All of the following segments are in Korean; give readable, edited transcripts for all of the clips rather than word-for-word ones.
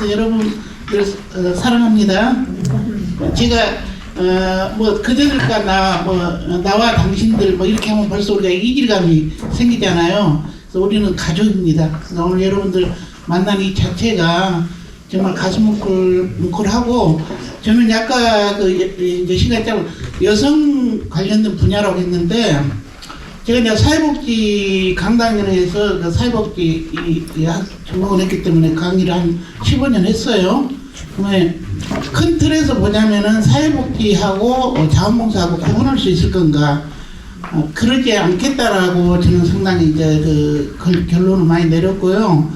여러분들 사랑합니다. 제가 뭐 그대들과 나와 당신들 뭐 이렇게 하면 벌써 우리가 이질감이 생기잖아요. 그래서 우리는 가족입니다. 그래서 오늘 여러분들 만난 이 자체가 정말 가슴 뭉클하고 저는 약간 이제 시간 짧은 여성 관련된 분야라고 했는데 제가 이제 사회복지 강당위원회에서 그 사회복지 전공을 했기 때문에 강의를 한 15년 했어요. 큰 틀에서 보자면은 사회복지하고 자원봉사하고 구분할 수 있을 건가? 그러지 않겠다라고 저는 상당히 이제 그 결론을 많이 내렸고요.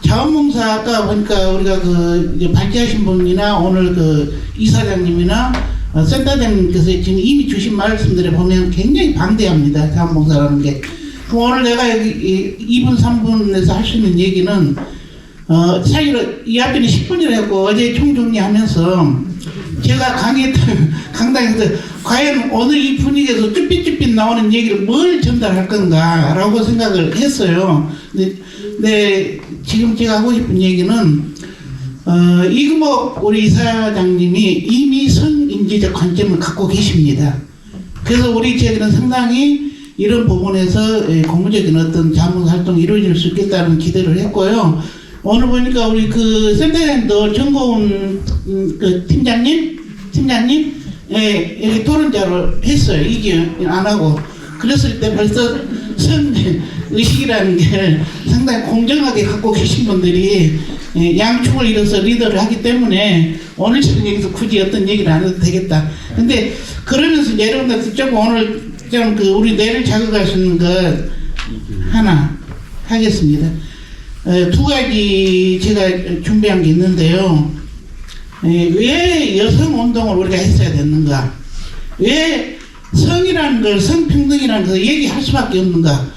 자원봉사 아까 보니까 우리가 그 이제 발제하신 분이나 오늘 그 이사장님이나 센터장님께서 지금 이미 주신 말씀들에 보면 굉장히 방대합니다. 자원봉사라는 게. 그럼 오늘 내가 여기 2분, 3분에서 할 수 있는 얘기는 사실은 이 앞에는 10분이라 했고 어제 총정리하면서 제가 강의했던 강당에서 과연 오늘 이 분위기에서 쭈삣쭈삣 나오는 얘기를 뭘 전달할 건가 라고 생각을 했어요. 근데 지금 제가 하고 싶은 얘기는 이금옥 우리 이사장님이 이미 성인지적 관점을 갖고 계십니다. 그래서 우리 저희는 상당히 이런 부분에서 공무적인 어떤 자문사 활동이 이루어질 수 있겠다는 기대를 했고요. 오늘 보니까 우리 그 센터장님도 정고은 그 팀장님 여기 토론자를 했어요. 이게 안 하고 그랬을 때 벌써 성의식이라는 게 상당히 공정하게 갖고 계신 분들이 양축을 이뤄서 리더를 하기 때문에 오늘 저는 여기서 굳이 어떤 얘기를 안 해도 되겠다. 근데 그러면서 여러분들한테 조금 오늘 좀 그 우리 뇌를 자극할 수 있는 것 하나 하겠습니다. 두 가지 제가 준비한 게 있는데요. 왜 여성 운동을 우리가 했어야 됐는가? 왜 성이라는 걸, 성평등이라는 걸 얘기할 수밖에 없는가?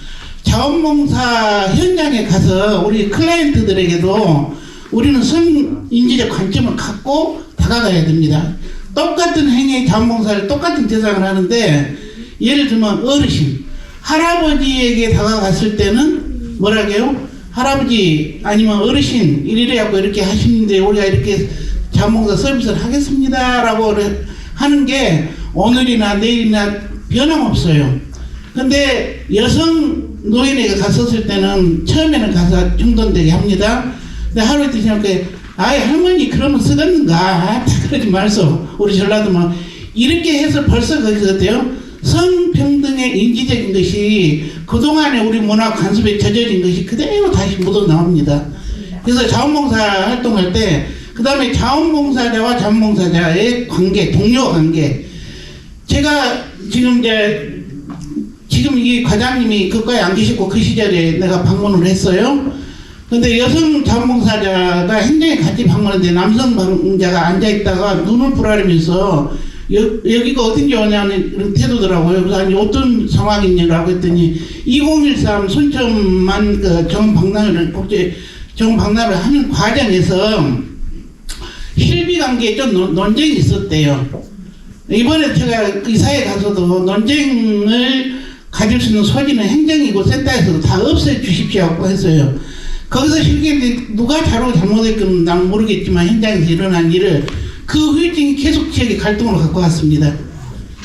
자원봉사 현장에 가서 우리 클라이언트들에게도 우리는 성인지적 관점을 갖고 다가가야 됩니다. 똑같은 행위의 자원봉사를 똑같은 대상을 하는데 예를 들면 어르신, 할아버지에게 다가갔을 때는 뭐라고요? 할아버지 아니면 어르신 이래갖고 이렇게 하시는데 우리가 이렇게 자원봉사 서비스를 하겠습니다 라고 하는 게 오늘이나 내일이나 변함없어요. 근데 여성 노인에게 갔었을 때는 처음에는 가서 중돈되게 합니다. 근데 하루 이틀 지나니까 아이 할머니 그러면 쓰겠는가? 그러지 말소. 우리 전라도만 이렇게 해서 벌써 거기서 어때요? 성평등의 인지적인 것이 그동안에 우리 문화 관습에 젖어진 것이 그대로 다시 묻어 나옵니다. 그래서 자원봉사 활동할 때 그 다음에 자원봉사자와 자원봉사자의 관계, 동료 관계. 제가 지금 이 과장님이 그과에 안 계시고 그 시절에 내가 방문을 했어요. 근데 여성 자원봉사자가 행정에 같이 방문했는데 남성 방문자가 앉아있다가 눈을 부라리면서 여기가 어딘지 오냐는 이런 태도더라고요. 그래서 아니 어떤 상황이냐고 했더니 2013 순천만 그 정박람회를 하는 과정에서 실비관계에 좀 논쟁이 있었대요. 이번에 제가 이사에 가서도 논쟁을 가질 수 있는 소지는 행정이고 센터에서도 다 없애 주십시오 했어요. 거기서 실기했는데 누가 잘못했건 난 모르겠지만 현장에서 일어난 일을 그 후유증이 계속 지역의 갈등으로 갖고 왔습니다.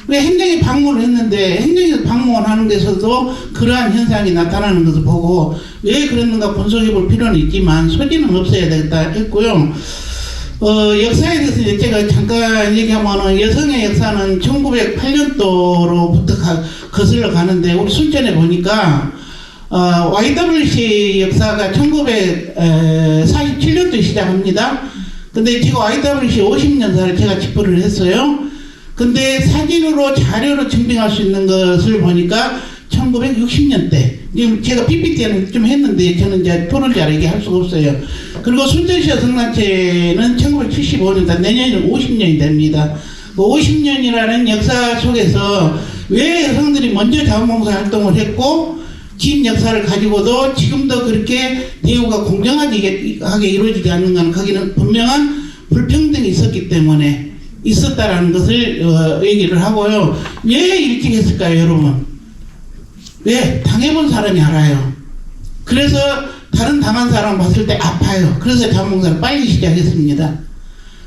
왜 행정에 방문을 했는데 행정에서 방문하는 데서도 그러한 현상이 나타나는 것을 보고 왜 그랬는가 분석해 볼 필요는 있지만 소지는 없어야 되겠다 했고요. 역사에 대해서 이제 제가 잠깐 얘기하면 여성의 역사는 1908년도로부터 거슬러 가는데 우리 순천에 보니까 YWC 역사가 1947년도에 시작합니다. 근데 지금 YWC 50년사를 제가 집필을 했어요. 근데 사진으로 자료로 증빙할 수 있는 것을 보니까 1960년대. 지금 제가 PPT는 좀 했는데 저는 이제 토론자라 얘기할 수가 없어요. 그리고 순천시 여성단체는 1975년도 내년에는 50년이 됩니다. 그 50년이라는 역사 속에서 왜 여성들이 먼저 자원봉사 활동을 했고 긴 역사를 가지고도 지금도 그렇게 대우가 공정하게 이루어지지 않는가는 거기는 분명한 불평등이 있었기 때문에 있었다라는 것을 얘기를 하고요. 왜 일찍 했을까요, 여러분? 왜? 당해본 사람이 알아요. 그래서 다른 당한 사람 봤을 때 아파요. 그래서 자원봉사를 빨리 시작했습니다.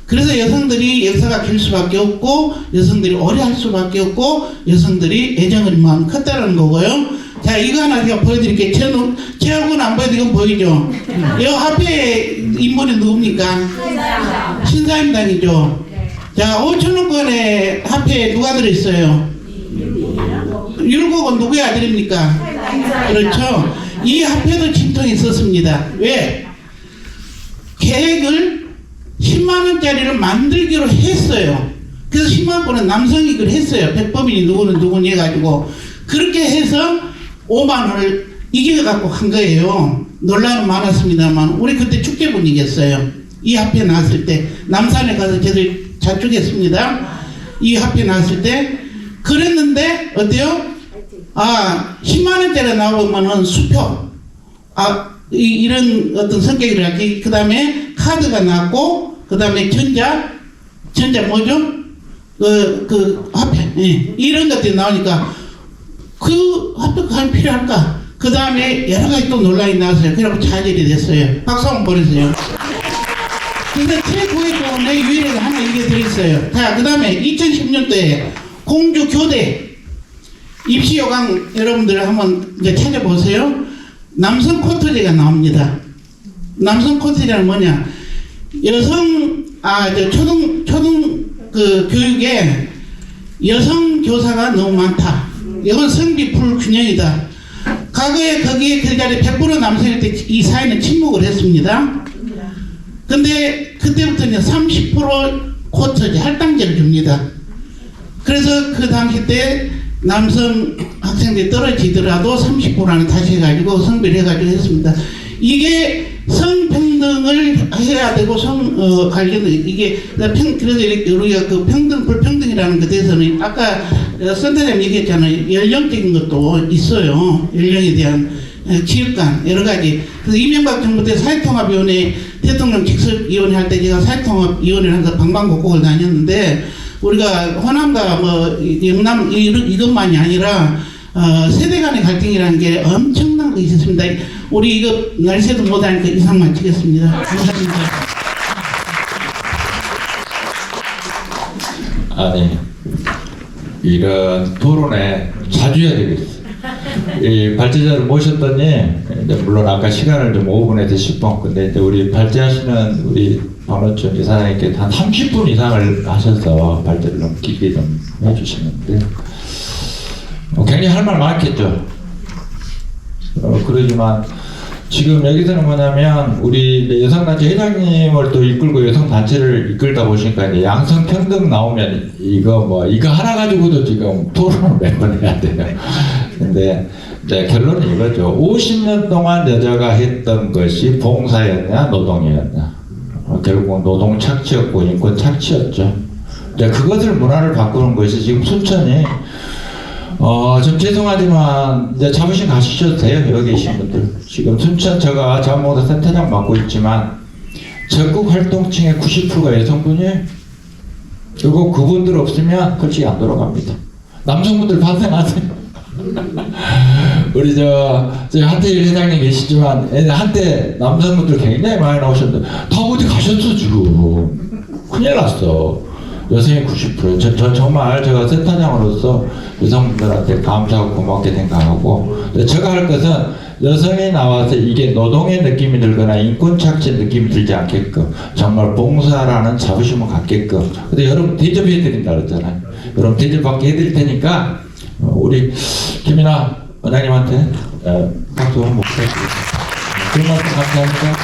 그래서 여성들이 역사가 길 수밖에 없고 여성들이 오래 할 수밖에 없고 여성들이 애정을 마음 컸다는 거고요. 자, 이거 하나 제가 보여드릴게요. 제 얼굴은 안 보여드리고 보이죠? 이 앞에 인물이 누굽니까? 신사임당이죠. 자, 5천원권에 합회에 누가 들어있어요? 율곡은 누구의 아들입니까? 그렇죠. 이 합회도 진통이 있었습니다. 왜? 계획을 10만원짜리를 만들기로 했어요. 그래서 10만원권은 남성이 그걸 했어요. 백범인이 누구는 해가지고. 그렇게 해서 5만원을 이겨갖고 한 거예요. 논란은 많았습니다만, 우리 그때 축제 분위기였어요. 이 합회 나왔을 때. 남산에 가서 저들 자축했습니다. 이 합회 나왔을 때. 그랬는데, 어때요? 10만원짜리 나오면은 수표. 이런 어떤 성격이랄지, 그 다음에 카드가 나왔고, 그 다음에 전자 뭐죠? 화폐. 예. 이런 것들이 나오니까, 그 화폐가 과연 필요할까? 그 다음에 여러 가지 또 논란이 나왔어요. 그래서 차질이 됐어요. 박수 한번 보내세요. 근데 최고의 조언에 유일하게 하나 이게 들어있어요. 자, 그 다음에 2010년도에 공주 교대 입시 요강 여러분들 한번 이제 찾아보세요. 남성 코트제가 나옵니다. 남성 코트제는 뭐냐? 여성, 초등 교육에 여성 교사가 너무 많다. 이건 성비 불균형이다. 과거에 거기에 그 자리에 100% 남성일 때 이 사회는 침묵을 했습니다. 근데 그때부터는 30% 코트제 할당제를 줍니다. 그래서 그 당시 때 남성 학생들이 떨어지더라도 30%는 다시 해가지고 성비를 해가지고 했습니다. 이게 성평등을 해야 되고 관련 이게 그래서 이렇게 우리가 그 평등 불평등이라는 것에 대해서는 아까 선생님 얘기했잖아요. 연령적인 것도 있어요. 연령에 대한 지역간 여러 가지. 그래서 이명박 정부 때 사회통합위원회 대통령 직속위원회 할 때 제가 사회통합위원회를 하면서 방방곡곡을 다녔는데 우리가 호남과 뭐 영남 이것만이 아니라 세대 간의 갈등이라는 게 엄청난 거 있었습니다. 우리 이거 날새도 못하니까 이상만 치겠습니다. 감사합니다. 아니, 이런 토론에 자주 해야 되겠어. 이 발제자를 모셨더니, 이제 물론 아까 시간을 좀 5분에서 10분, 근데 이제 우리 발제하시는 우리 박노춘 이사장님께 한 30분 이상을 하셔서 발제를 좀 길게 좀 해주시는데, 굉장히 할 말 많겠죠. 그러지만, 지금 여기서는 뭐냐면, 우리 여성단체 회장님을 또 이끌고 여성단체를 이끌다 보시니까 이제 양성평등 나오면 이거 하나 가지고도 지금 토론을 매번 해야 돼요. 근데 이제 결론은 이거죠. 50년 동안 여자가 했던 것이 봉사였냐, 노동이었냐. 결국 노동 착취였고 인권 착취였죠. 이제 그것을 문화를 바꾸는 것이 지금 순천이 좀 죄송하지만 이제 자부심 가시셔도 돼요. 여기 계신 분들. 지금 순천 제가 자원봉사 센터장 맡고 있지만 적극 활동층의 90%가 여성분이에요. 그리고 그분들 없으면 솔직히 안 돌아갑니다. 남성분들 반성하세요. 우리 한태일 회장님 계시지만 한때 남성분들 굉장히 많이 나오셨는데 다 어디 가셨어 지금. 큰일 났어. 여성이 90%. 저 정말 제가 센터장으로서 여성분들한테 감사하고 고맙게 생각하고, 제가 할 것은 여성이 나와서 이게 노동의 느낌이 들거나 인권 착취의 느낌이 들지 않게끔 정말 봉사라는 자부심을 갖게끔. 근데 여러분 대접해 드린다 그랬잖아요. 여러분 대접받게 해드릴 테니까 우리 김이나 원장님한테 박수 한번 부탁드립니다. 그런 말씀 감사합니다.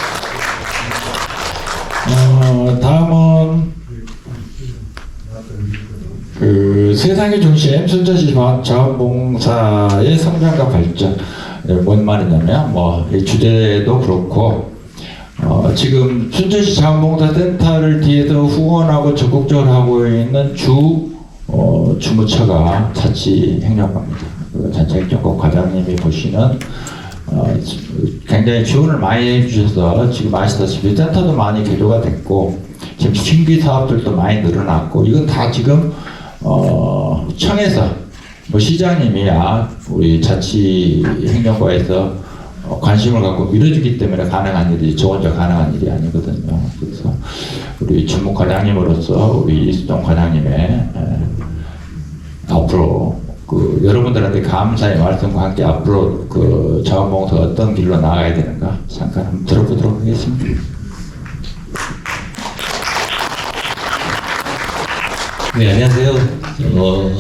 다음은 세상의 중심 순천시 자원봉사의 성장과 발전. 뭔 말이냐면 이 주제도 그렇고 지금 순천시 자원봉사센터를 뒤에서 후원하고 적극적으로 하고 있는 주무처가 자치행정과입니다. 자치행정과 과장님이 보시는 굉장히 지원을 많이 해주셔서 지금 아시다시피 센터도 많이 개조가 됐고 지금 신규 사업들도 많이 늘어났고 이건 다 지금 청에서 시장님이야 우리 자치행정과에서 관심을 갖고 밀어주기 때문에 가능한 일이 저 혼자 가능한 일이 아니거든요. 그래서 우리 주목 과장님으로서 우리 이수동 과장님의 앞으로 그 여러분들한테 감사의 말씀과 함께 앞으로 그 자원봉사가 어떤 길로 나가야 되는가 잠깐 한번 들어보도록 하겠습니다. 네, 안녕하세요.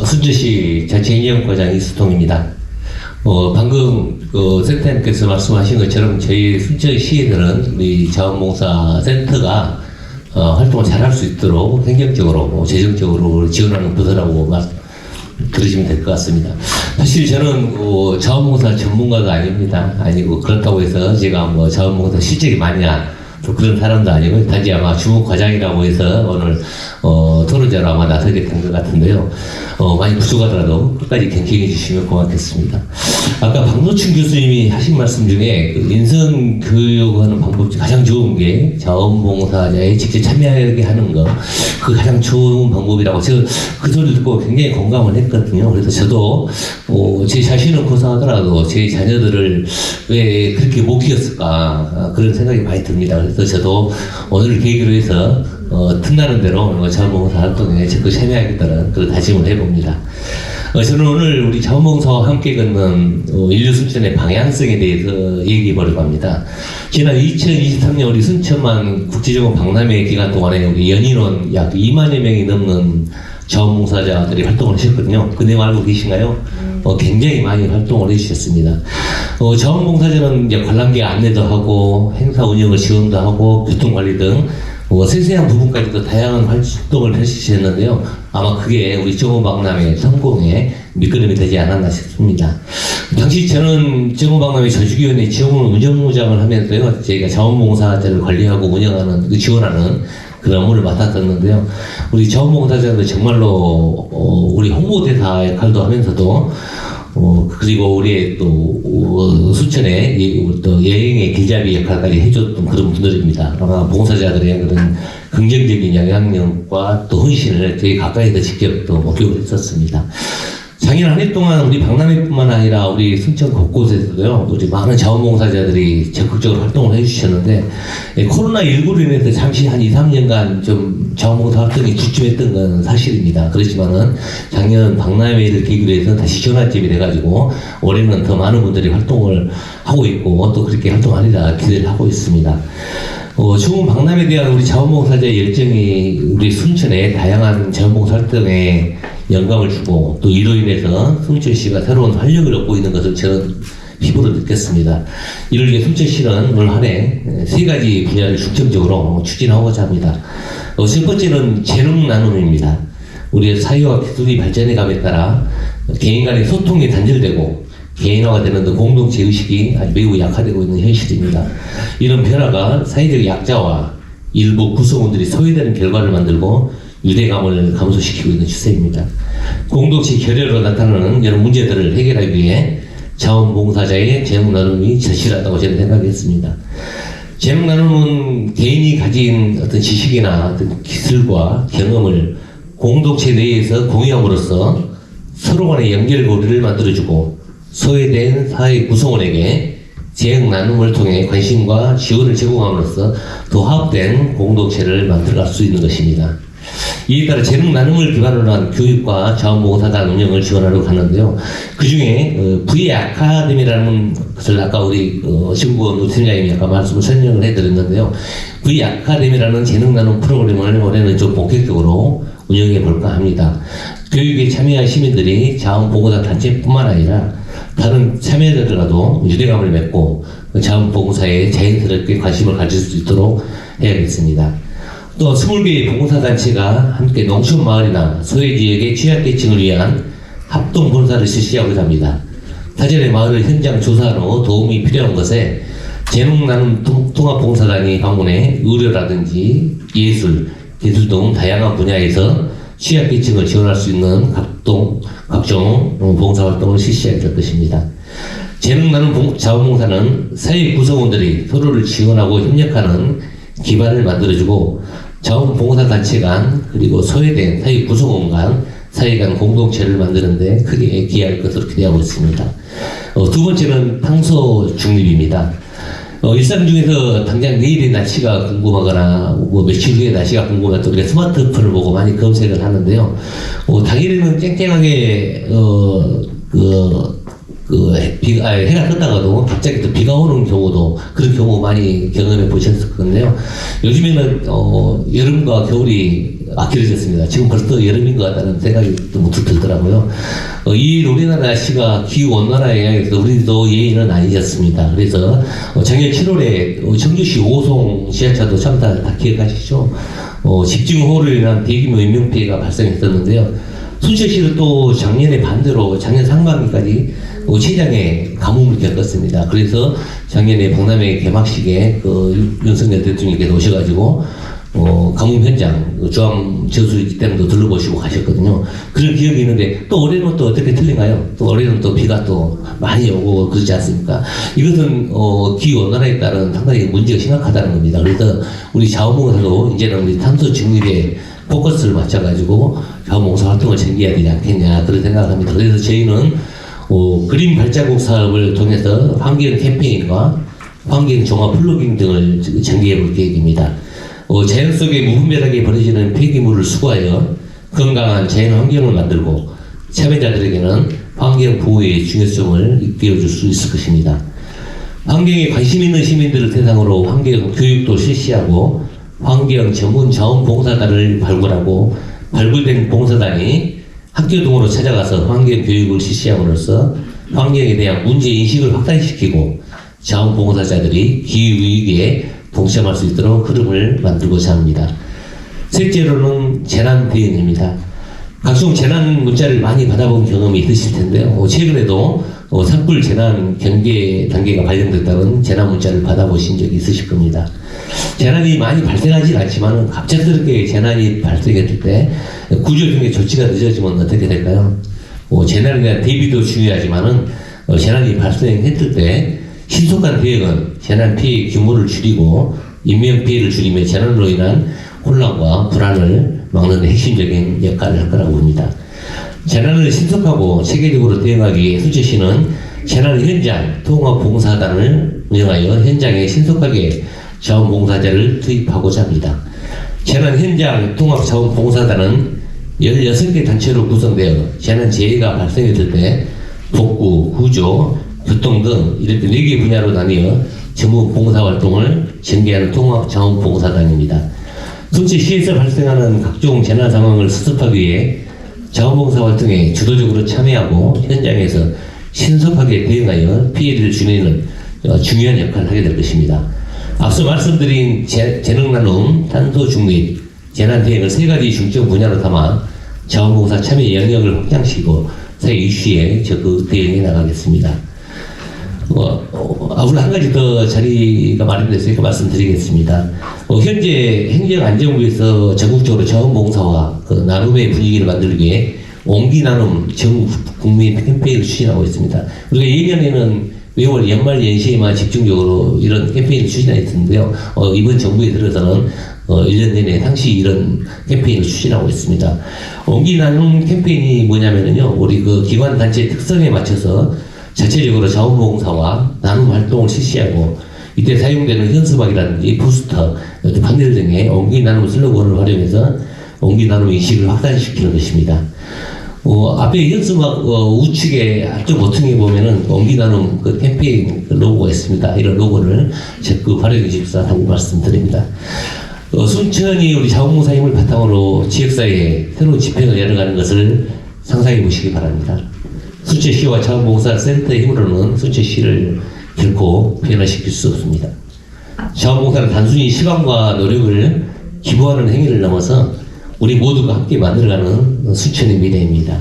순천시 자치행정과장 이수동입니다. 방금 센터님께서 말씀하신 것처럼 저희 순천시에는 우리 자원봉사 센터가 활동을 잘할 수 있도록 행정적으로, 재정적으로 지원하는 부서라고 들으시면 될 것 같습니다. 사실 저는 자원봉사 전문가가 아닙니다. 아니고 그렇다고 해서 제가 뭐 자원봉사 실적이 많냐 또 그런 사람도 아니고 단지 아마 주무과장이라고 해서 오늘 토론자로 아마 나서게 된 것 같은데요. 많이 부족하더라도 끝까지 경청해 주시면 고맙겠습니다. 아까 박노춘 교수님이 하신 말씀 중에 그 인성 교육하는 방법 중 가장 좋은 게 자원봉사자에 직접 참여하게 하는 거, 그 가장 좋은 방법이라고 제가 그 소리 듣고 굉장히 공감을 했거든요. 그래서 저도 제 자신은 고사하더라도 제 자녀들을 왜 그렇게 못 키웠을까 그런 생각이 많이 듭니다. 그래서 저도 오늘 계기로 해서 틈나는 대로 자원봉사 활동에 적극 참여하겠다는 그런 다짐을 해봅니다. 저는 오늘 우리 자원봉사와 함께 걷는 인류 순천의 방향성에 대해서 얘기해 보려고 합니다. 지난 2023년 우리 순천만 국제적으로 박람회 기간 동안에 우리 연인원 약 2만여 명이 넘는 자원봉사자들이 활동을 하셨거든요. 그 내용 알고 계신가요? 굉장히 많이 활동을 해주셨습니다. 자원봉사자는 이제 관람객 안내도 하고 행사 운영을 지원도 하고 교통관리 등 세세한 부분까지도 다양한 활동을 펼치셨는데요. 아마 그게 우리 정오박람회 성공에 밑거름이 되지 않았나 싶습니다. 당시 저는 정오박람회 저주기원회 지원을 운영무장을 하면서요, 저희가 자원봉사자를 관리하고 운영하는, 지원하는 그런 업무를 맡았었는데요. 우리 자원봉사자들 정말로 우리 홍보대사 역할도 하면서도 그리고 우리 또 순천의 또 여행의 길잡이 역할까지 해줬던 그런 분들입니다. 아마 봉사자들의 그런 긍정적인 영향력과 또 헌신을 되게 가까이서 직접 또 목격을 했었습니다. 작년 한 해 동안 우리 박람회뿐만 아니라 우리 순천 곳곳에서도요, 우리 많은 자원봉사자들이 적극적으로 활동을 해주셨는데, 코로나19로 인해서 잠시 한 2, 3년간 좀 자원봉사 활동이 주춤했던 건 사실입니다. 그렇지만은 작년 박람회를 계기로 해서 다시 전환점이 돼가지고, 올해는 더 많은 분들이 활동을 하고 있고, 또 그렇게 활동하리라 기대를 하고 있습니다. 좋은 박람회에 대한 우리 자원봉사자의 열정이 우리 순천의 다양한 자원봉사 활동에 영감을 주고 또 이로 인해서 순천시가 새로운 활력을 얻고 있는 것을 저는 피부로 느꼈습니다. 이를 위해 순천시는 올 한 해 세 가지 분야를 중점적으로 추진하고자 합니다. 첫 번째는 재능 나눔입니다. 우리의 사회와 기술이 발전해 감에 따라 개인 간의 소통이 단절되고 개인화가 되는 공동체 의식이 아주 매우 약화되고 있는 현실입니다. 이런 변화가 사회적 약자와 일부 구성원들이 소외되는 결과를 만들고 유대감을 감소시키고 있는 추세입니다. 공동체 결여로 나타나는 여러 문제들을 해결하기 위해 자원봉사자의 재능 나눔이 절실하다고 저는 생각했습니다. 재능 나눔은 개인이 가진 어떤 지식이나 어떤 기술과 경험을 공동체 내에서 공유함으로써 서로 간의 연결고리를 만들어주고 소외된 사회 구성원에게 재능 나눔을 통해 관심과 지원을 제공함으로써 더 화합된 공동체를 만들어갈 수 있는 것입니다. 이에 따라 재능 나눔을 기반으로 한 교육과 자원봉사단 운영을 지원하려고 하는데요. 그 중에 V 아카데미라는 것을 아까 우리 신구원 노팀장님이 아까 말씀을 설명을 해드렸는데요. V 아카데미라는 재능 나눔 프로그램을 올해는 좀 본격적으로 운영해 볼까 합니다. 교육에 참여한 시민들이 자원봉사 단체뿐만 아니라 다른 참여자들과도 유대감을 맺고 자원봉사에 자연스럽게 관심을 가질 수 있도록 해야겠습니다. 또 20개의 봉사단체가 함께 농촌마을이나 소외지역의 취약계층을 위한 합동봉사를 실시하고자 합니다. 사전에 마을을 현장 조사한 후 도움이 필요한 것에 재능나눔 통합봉사단이 방문해 의료라든지 예술, 기술 등 다양한 분야에서 취약계층을 지원할 수 있는 각종 봉사활동을 실시하게 될 것입니다. 재능나눔 자원봉사는 사회 구성원들이 서로를 지원하고 협력하는 기반을 만들어주고 자원봉사단체 간 그리고 소외된 사회 구성원 간 사회 간 공동체를 만드는데 크게 기여할 것으로 기대하고 있습니다. 두 번째는 탄소 중립입니다. 일상 중에서 당장 내일의 날씨가 궁금하거나 뭐 며칠 후의 날씨가 궁금할 때 우리가 스마트폰을 보고 많이 검색을 하는데요. 당일에는 쨍쨍하게 해가 떴다가도 갑자기 또 비가 오는 경우도 그런 경우 많이 경험해 보셨을 건데요. 요즘에는 여름과 겨울이 길어졌습니다. 지금 벌써 여름인 것 같다는 생각이 또 문득 들더라고요. 이 우리나라 날씨가 기후 온난화 영향에서 우리도 예의는 아니었습니다. 그래서 작년 7월에 청주시 오송 지하차도 참 다 기억하시죠? 집중호우로 인한 대규모 인명피해가 발생했었는데요. 순천시는 또 작년에 반대로 작년 상반기까지 최장의 가뭄을 겪었습니다. 그래서 작년에 박람회 개막식에 윤석열 대통령께서 오셔가지고 가뭄 현장, 주암 저수지 댐도 둘러보시고 가셨거든요. 그런 기억이 있는데 또 올해는 또 어떻게 틀린가요? 또 올해는 또 비가 또 많이 오고 그러지 않습니까? 이것은 기후 온난화에 따른 상당히 문제가 심각하다는 겁니다. 그래서 우리 자원봉사도 이제는 우리 탄소 중립에 포커스를 맞춰가지고 자원봉사 활동을 전개해야 되지 않겠냐 그런 생각을 합니다. 그래서 저희는 그린 발자국 사업을 통해서 환경 캠페인과 환경 종합 플로깅 등을 전개해 볼 계획입니다. 자연 속에 무분별하게 버려지는 폐기물을 수거하여 건강한 자연 환경을 만들고 참여자들에게는 환경 보호의 중요성을 일깨워줄 수 있을 것입니다. 환경에 관심 있는 시민들을 대상으로 환경 교육도 실시하고 환경 전문 자원봉사단을 발굴하고 발굴된 봉사단이 학교 등으로 찾아가서 환경 교육을 실시함으로써 환경에 대한 문제 인식을 확산시키고 자원봉사자들이 기후위기에 동참할 수 있도록 흐름을 만들고자 합니다. 셋째로는 재난 대응입니다. 각종 재난 문자를 많이 받아본 경험이 있으실 텐데요. 최근에도 산불 재난 경계 단계가 발령됐다는 재난 문자를 받아보신 적이 있으실 겁니다. 재난이 많이 발생하진 않지만 갑작스럽게 재난이 발생했을 때 구조 등의 조치가 늦어지면 어떻게 될까요? 재난에 대한 대비도 중요하지만은 재난이 발생했을 때 신속한 대응은 재난 피해 규모를 줄이고 인명 피해를 줄이며 재난으로 인한 혼란과 불안을 막는 데 핵심적인 역할을 할 거라고 봅니다. 재난을 신속하고 체계적으로 대응하기 위해 순천시는 재난 현장 통합봉사단을 운영하여 현장에 신속하게 자원봉사자를 투입하고자 합니다. 재난 현장 통합자원봉사단은 16개 단체로 구성되어 재난 재해가 발생했을 때 복구, 구조, 교통 등 이렇게 4개 분야로 나뉘어 전문 봉사활동을 전개하는 통합자원봉사단입니다. 순천시에서 발생하는 각종 재난 상황을 수습하기 위해 자원봉사 활동에 주도적으로 참여하고 현장에서 신속하게 대응하여 피해를 줄이는 중요한 역할을 하게 될 것입니다. 앞서 말씀드린 재능나눔, 탄소중립, 재난대응을 3가지 중점 분야로 삼아 자원봉사 참여 영역을 확장시키고 사회 이슈에 적극 대응해 나가겠습니다. 앞으로 한 가지 더 자리가 마련됐으니까 말씀드리겠습니다. 현재 행정안전부에서 전국적으로 자원봉사와 나눔의 분위기를 만들기 위해 온기나눔 전 국민 캠페인을 추진하고 있습니다. 우리가 예년에는 매월 연말 연시에만 집중적으로 이런 캠페인을 추진했는데요. 이번 정부에 들어서는 1년 내내 상시 이런 캠페인을 추진하고 있습니다. 온기나눔 캠페인이 뭐냐면요. 우리 기관 단체 특성에 맞춰서 자체적으로 자원봉사와 나눔 활동을 실시하고 이때 사용되는 현수막이라든지 포스터, 판넬 등의 온기나눔 슬로건을 활용해서 온기나눔 인식을 확산시키는 것입니다. 앞에 현수막 우측에 앞쪽 모퉁이에 보면은 온기나눔 캠페인 로고가 있습니다. 이런 로고를 적극 활용해 주십사라고 말씀드립니다. 순천이 우리 자원봉사 힘을 바탕으로 지역사회에 새로운 지평을 열어가는 것을 상상해 보시기 바랍니다. 순천시와 자원봉사센터의 힘으로는 순천시를 결코 변화시킬 수 없습니다. 자원봉사는 단순히 시간과 노력을 기부하는 행위를 넘어서 우리 모두가 함께 만들어가는 순천의 미래입니다.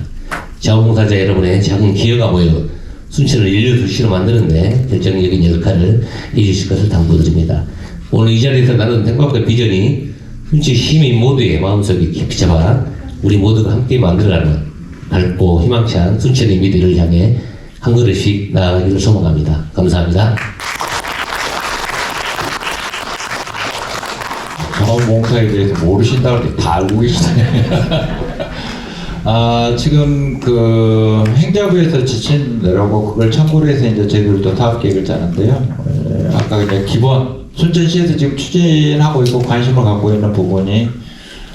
자원봉사자 여러분의 작은 기여가 모여 순천을 인류도시로 만드는데 결정적인 역할을 해주실 것을 당부드립니다. 오늘 이 자리에서 나눈 생각과 비전이 순천 시민 모두의 마음속에 깊이 잡아 우리 모두가 함께 만들어가는 밝고 희망찬 순천의 미래를 향해 한 걸음씩 나아가기를 소망합니다. 감사합니다. 자원봉사에 대해서 모르신다고 다 알고 계시네. 지금 그 행자부에서 지침 내라고 그걸 참고로 해서 이제 저희들도 사업 계획을 짜는데요. 아까 이제 기본 순천시에서 지금 추진하고 있고 관심을 갖고 있는 부분이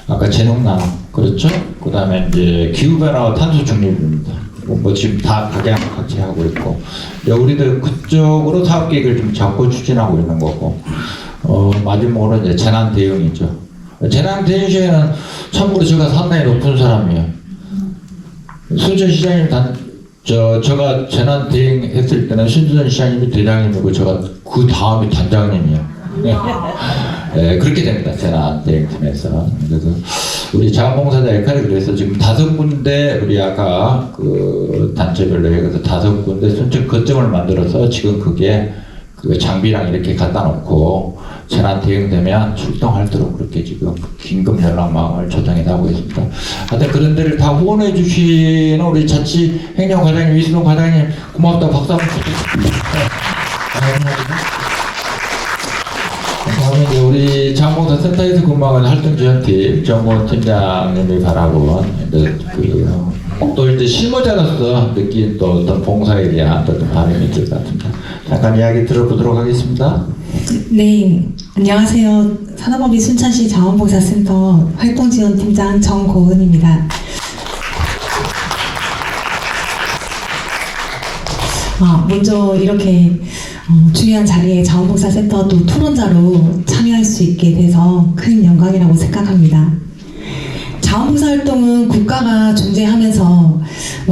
아까 재능난 그렇죠? 그다음에 이제 기후변화와 탄소 중립입니다. 뭐 지금 다 각양각색 하고 있고 우리도 그쪽으로 사업 계획을 좀 잡고 추진하고 있는 거고 마지막으로 이제 재난 대응이죠. 재난 대응 시에는 참고로 제가 상당히 높은 사람이에요. 순천시장님 제가 재난 대응했을 때는 신준선 시장님이 대장님이고 제가 그 다음이 단장님이에요. 네, 그렇게 됩니다. 재난 대응팀에서. 그래서 우리 자원봉사자 역할이 그래서 지금 5군데 우리 아까 그 단체별로 해서 5군데 순천 거점을 만들어서 지금 그게 그 장비랑 이렇게 갖다 놓고 재난 대응되면 출동하도록 그렇게 지금 긴급 연락망을 조정해 나가고 있습니다. 하여튼 그런 데를 다 후원해 주시는 우리 자치 행정과장님, 이수동 과장님 고맙다고 박수 한번 부탁드립니다. 다음에 이제 우리 자원봉사 센터에서 근무하는 활동지원팀 정원 팀장님이 바라본 또 이제 실무자로서 느낀 또 어떤 봉사에 대한 어떤 바람이 있을 것 같습니다. 잠깐 이야기 들어보도록 하겠습니다. 네, 안녕하세요. 산업업인 순천시 자원봉사센터 활동지원팀장 정고은입니다. 먼저 이렇게 중요한 자리에 자원봉사센터 또 토론자로 참여할 수 있게 돼서 큰 영광이라고 생각합니다. 자원봉사 활동은 국가가 존재하면서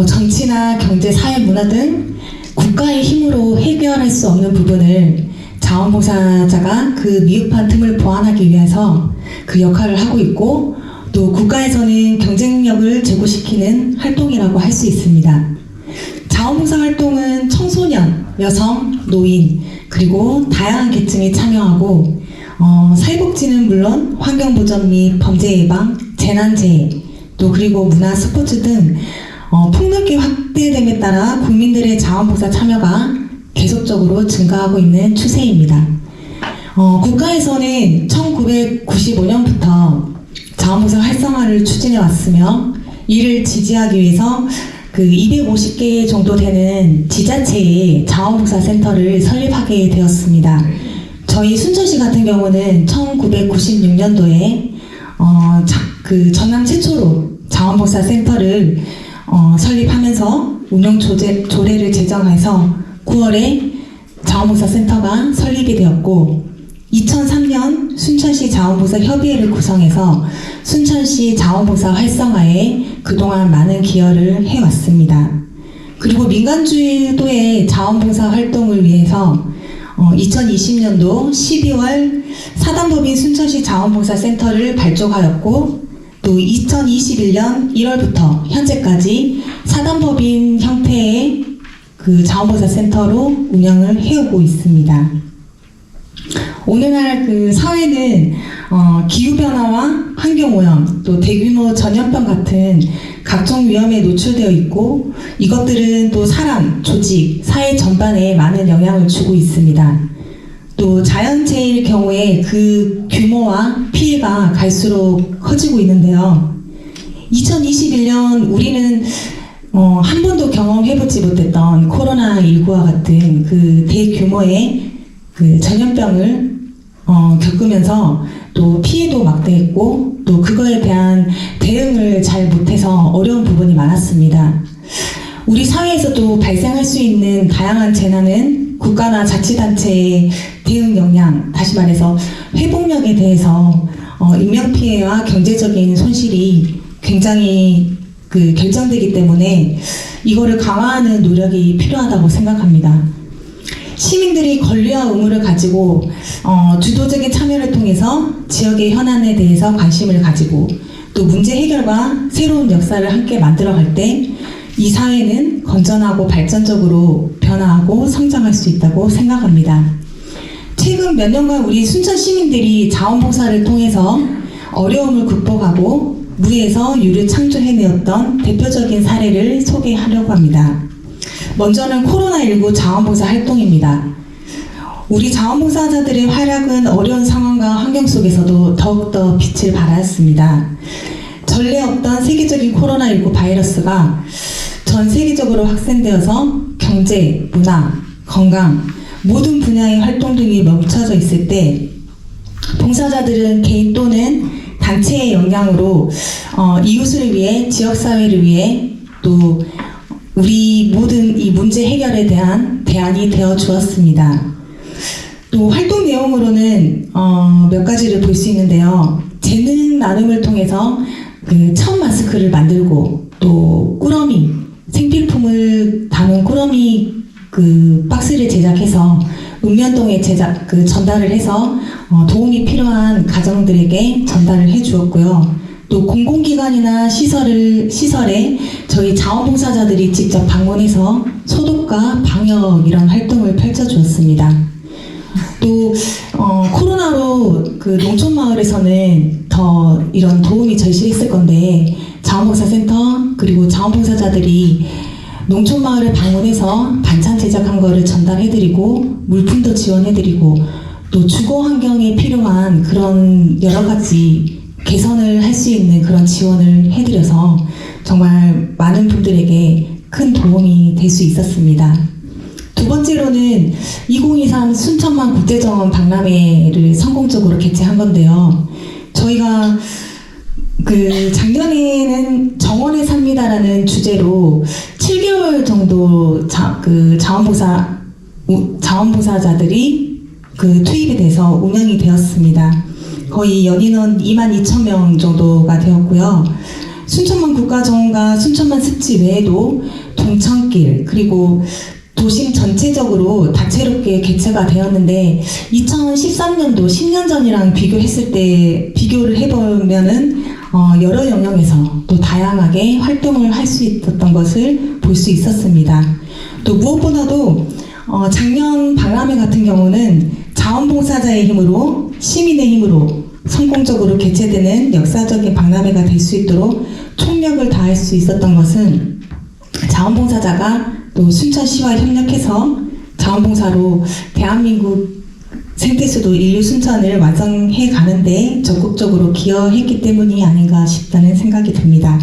정치나 경제, 사회, 문화 등 국가의 힘으로 해결할 수 없는 부분을 자원봉사자가 그 미흡한 틈을 보완하기 위해서 그 역할을 하고 있고 또 국가에서는 경쟁력을 제고시키는 활동이라고 할 수 있습니다. 자원봉사 활동은 청소년, 여성, 노인 그리고 다양한 계층이 참여하고 사회복지는 물론 환경보전 및 범죄 예방, 재난재해 또 그리고 문화, 스포츠 등 폭넓게 확대됨에 따라 국민들의 자원봉사 참여가 계속적으로 증가하고 있는 추세입니다. 국가에서는 1995년부터 자원봉사 활성화를 추진해 왔으며 이를 지지하기 위해서 그 250개 정도 되는 지자체의 자원봉사 센터를 설립하게 되었습니다. 저희 순천시 같은 경우는 1996년도에 그 전남 최초로 자원봉사 센터를 설립하면서 운영 조례를 제정해서 9월에 자원봉사 센터가 설립이 되었고 2003년 순천시 자원봉사 협의회를 구성해서 순천시 자원봉사 활성화에 그동안 많은 기여를 해왔습니다. 그리고 민간주도의 자원봉사 활동을 위해서 2020년도 12월 사단법인 순천시 자원봉사 센터를 발족하였고 또 2021년 1월부터 현재까지 사단법인 형태의 그 자원봉사 센터로 운영을 해오고 있습니다. 오늘날 그 사회는 기후변화와 환경오염, 또 대규모 전염병 같은 각종 위험에 노출되어 있고 이것들은 또 사람, 조직, 사회 전반에 많은 영향을 주고 있습니다. 또 자연재해일 경우에 그 규모와 피해가 갈수록 커지고 있는데요. 2021년 우리는 한 번도 경험해보지 못했던 코로나19와 같은 그 대규모의 그 전염병을 겪으면서 또 피해도 막대했고 또 그거에 대한 대응을 잘 못해서 어려운 부분이 많았습니다. 우리 사회에서도 발생할 수 있는 다양한 재난은 국가나 자치단체의 대응 역량, 다시 말해서 회복력에 대해서 인명피해와 경제적인 손실이 굉장히 그 결정되기 때문에 이거를 강화하는 노력이 필요하다고 생각합니다. 시민들이 권리와 의무를 가지고 주도적인 참여를 통해서 지역의 현안에 대해서 관심을 가지고 또 문제 해결과 새로운 역사를 함께 만들어갈 때 이 사회는 건전하고 발전적으로 변화하고 성장할 수 있다고 생각합니다. 최근 몇 년간 우리 순천 시민들이 자원봉사를 통해서 어려움을 극복하고 무리에서 유를 창조해내었던 대표적인 사례를 소개하려고 합니다. 먼저는 코로나19 자원봉사 활동입니다. 우리 자원봉사자들의 활약은 어려운 상황과 환경 속에서도 더욱더 빛을 발하였습니다. 전례 없던 세계적인 코로나19 바이러스가 전 세계적으로 확산되어서 경제, 문화, 건강 모든 분야의 활동 등이 멈춰져 있을 때 봉사자들은 개인 또는 단체의 역량으로 이웃을 위해, 지역사회를 위해 또 우리 모든 이 문제 해결에 대한 대안이 되어 주었습니다. 또 활동 내용으로는 몇 가지를 볼 수 있는데요. 재능 나눔을 통해서 그 첫 마스크를 만들고 또 꾸러미, 생필품을 담은 꾸러미 그 박스를 제작해서 읍면동에 전달을 해서 도움이 필요한 가정들에게 전달을 해 주었고요. 또 공공기관이나 시설에 저희 자원봉사자들이 직접 방문해서 소독과 방역 이런 활동을 펼쳐 주었습니다. 또 코로나로 그 농촌 마을에서는 더 이런 도움이 절실했을 건데 자원봉사센터 그리고 자원봉사자들이 농촌 마을을 방문해서 반찬 제작한 거를 전달해드리고 물품도 지원해드리고 또 주거 환경에 필요한 그런 여러 가지 개선을 할 수 있는 그런 지원을 해드려서 정말 많은 분들에게 큰 도움이 될 수 있었습니다. 두 번째로는 2023 순천만 국제정원 박람회를 성공적으로 개최한 건데요. 저희가 그 작년에는 정원에 삽니다라는 주제로 7개월 정도 자원봉사자들이 그 투입이 돼서 운영이 되었습니다. 거의 연인원 22,000명 정도가 되었고요. 순천만 국가정원과 순천만 습지 외에도 동천길 그리고 도심 전체적으로 다채롭게 개최가 되었는데 2013년도 10년 전이랑 비교를 해보면은 여러 영역에서 또 다양하게 활동을 할 수 있었던 것을 볼 수 있었습니다. 또 무엇보다도 작년 박람회 같은 경우는 자원봉사자의 힘으로 시민의 힘으로 성공적으로 개최되는 역사적인 박람회가 될 수 있도록 총력을 다할 수 있었던 것은 자원봉사자가 또 순천시와 협력해서 자원봉사로 대한민국 생태수도 인류 순천을 완성해 가는데 적극적으로 기여했기 때문이 아닌가 싶다는 생각이 듭니다.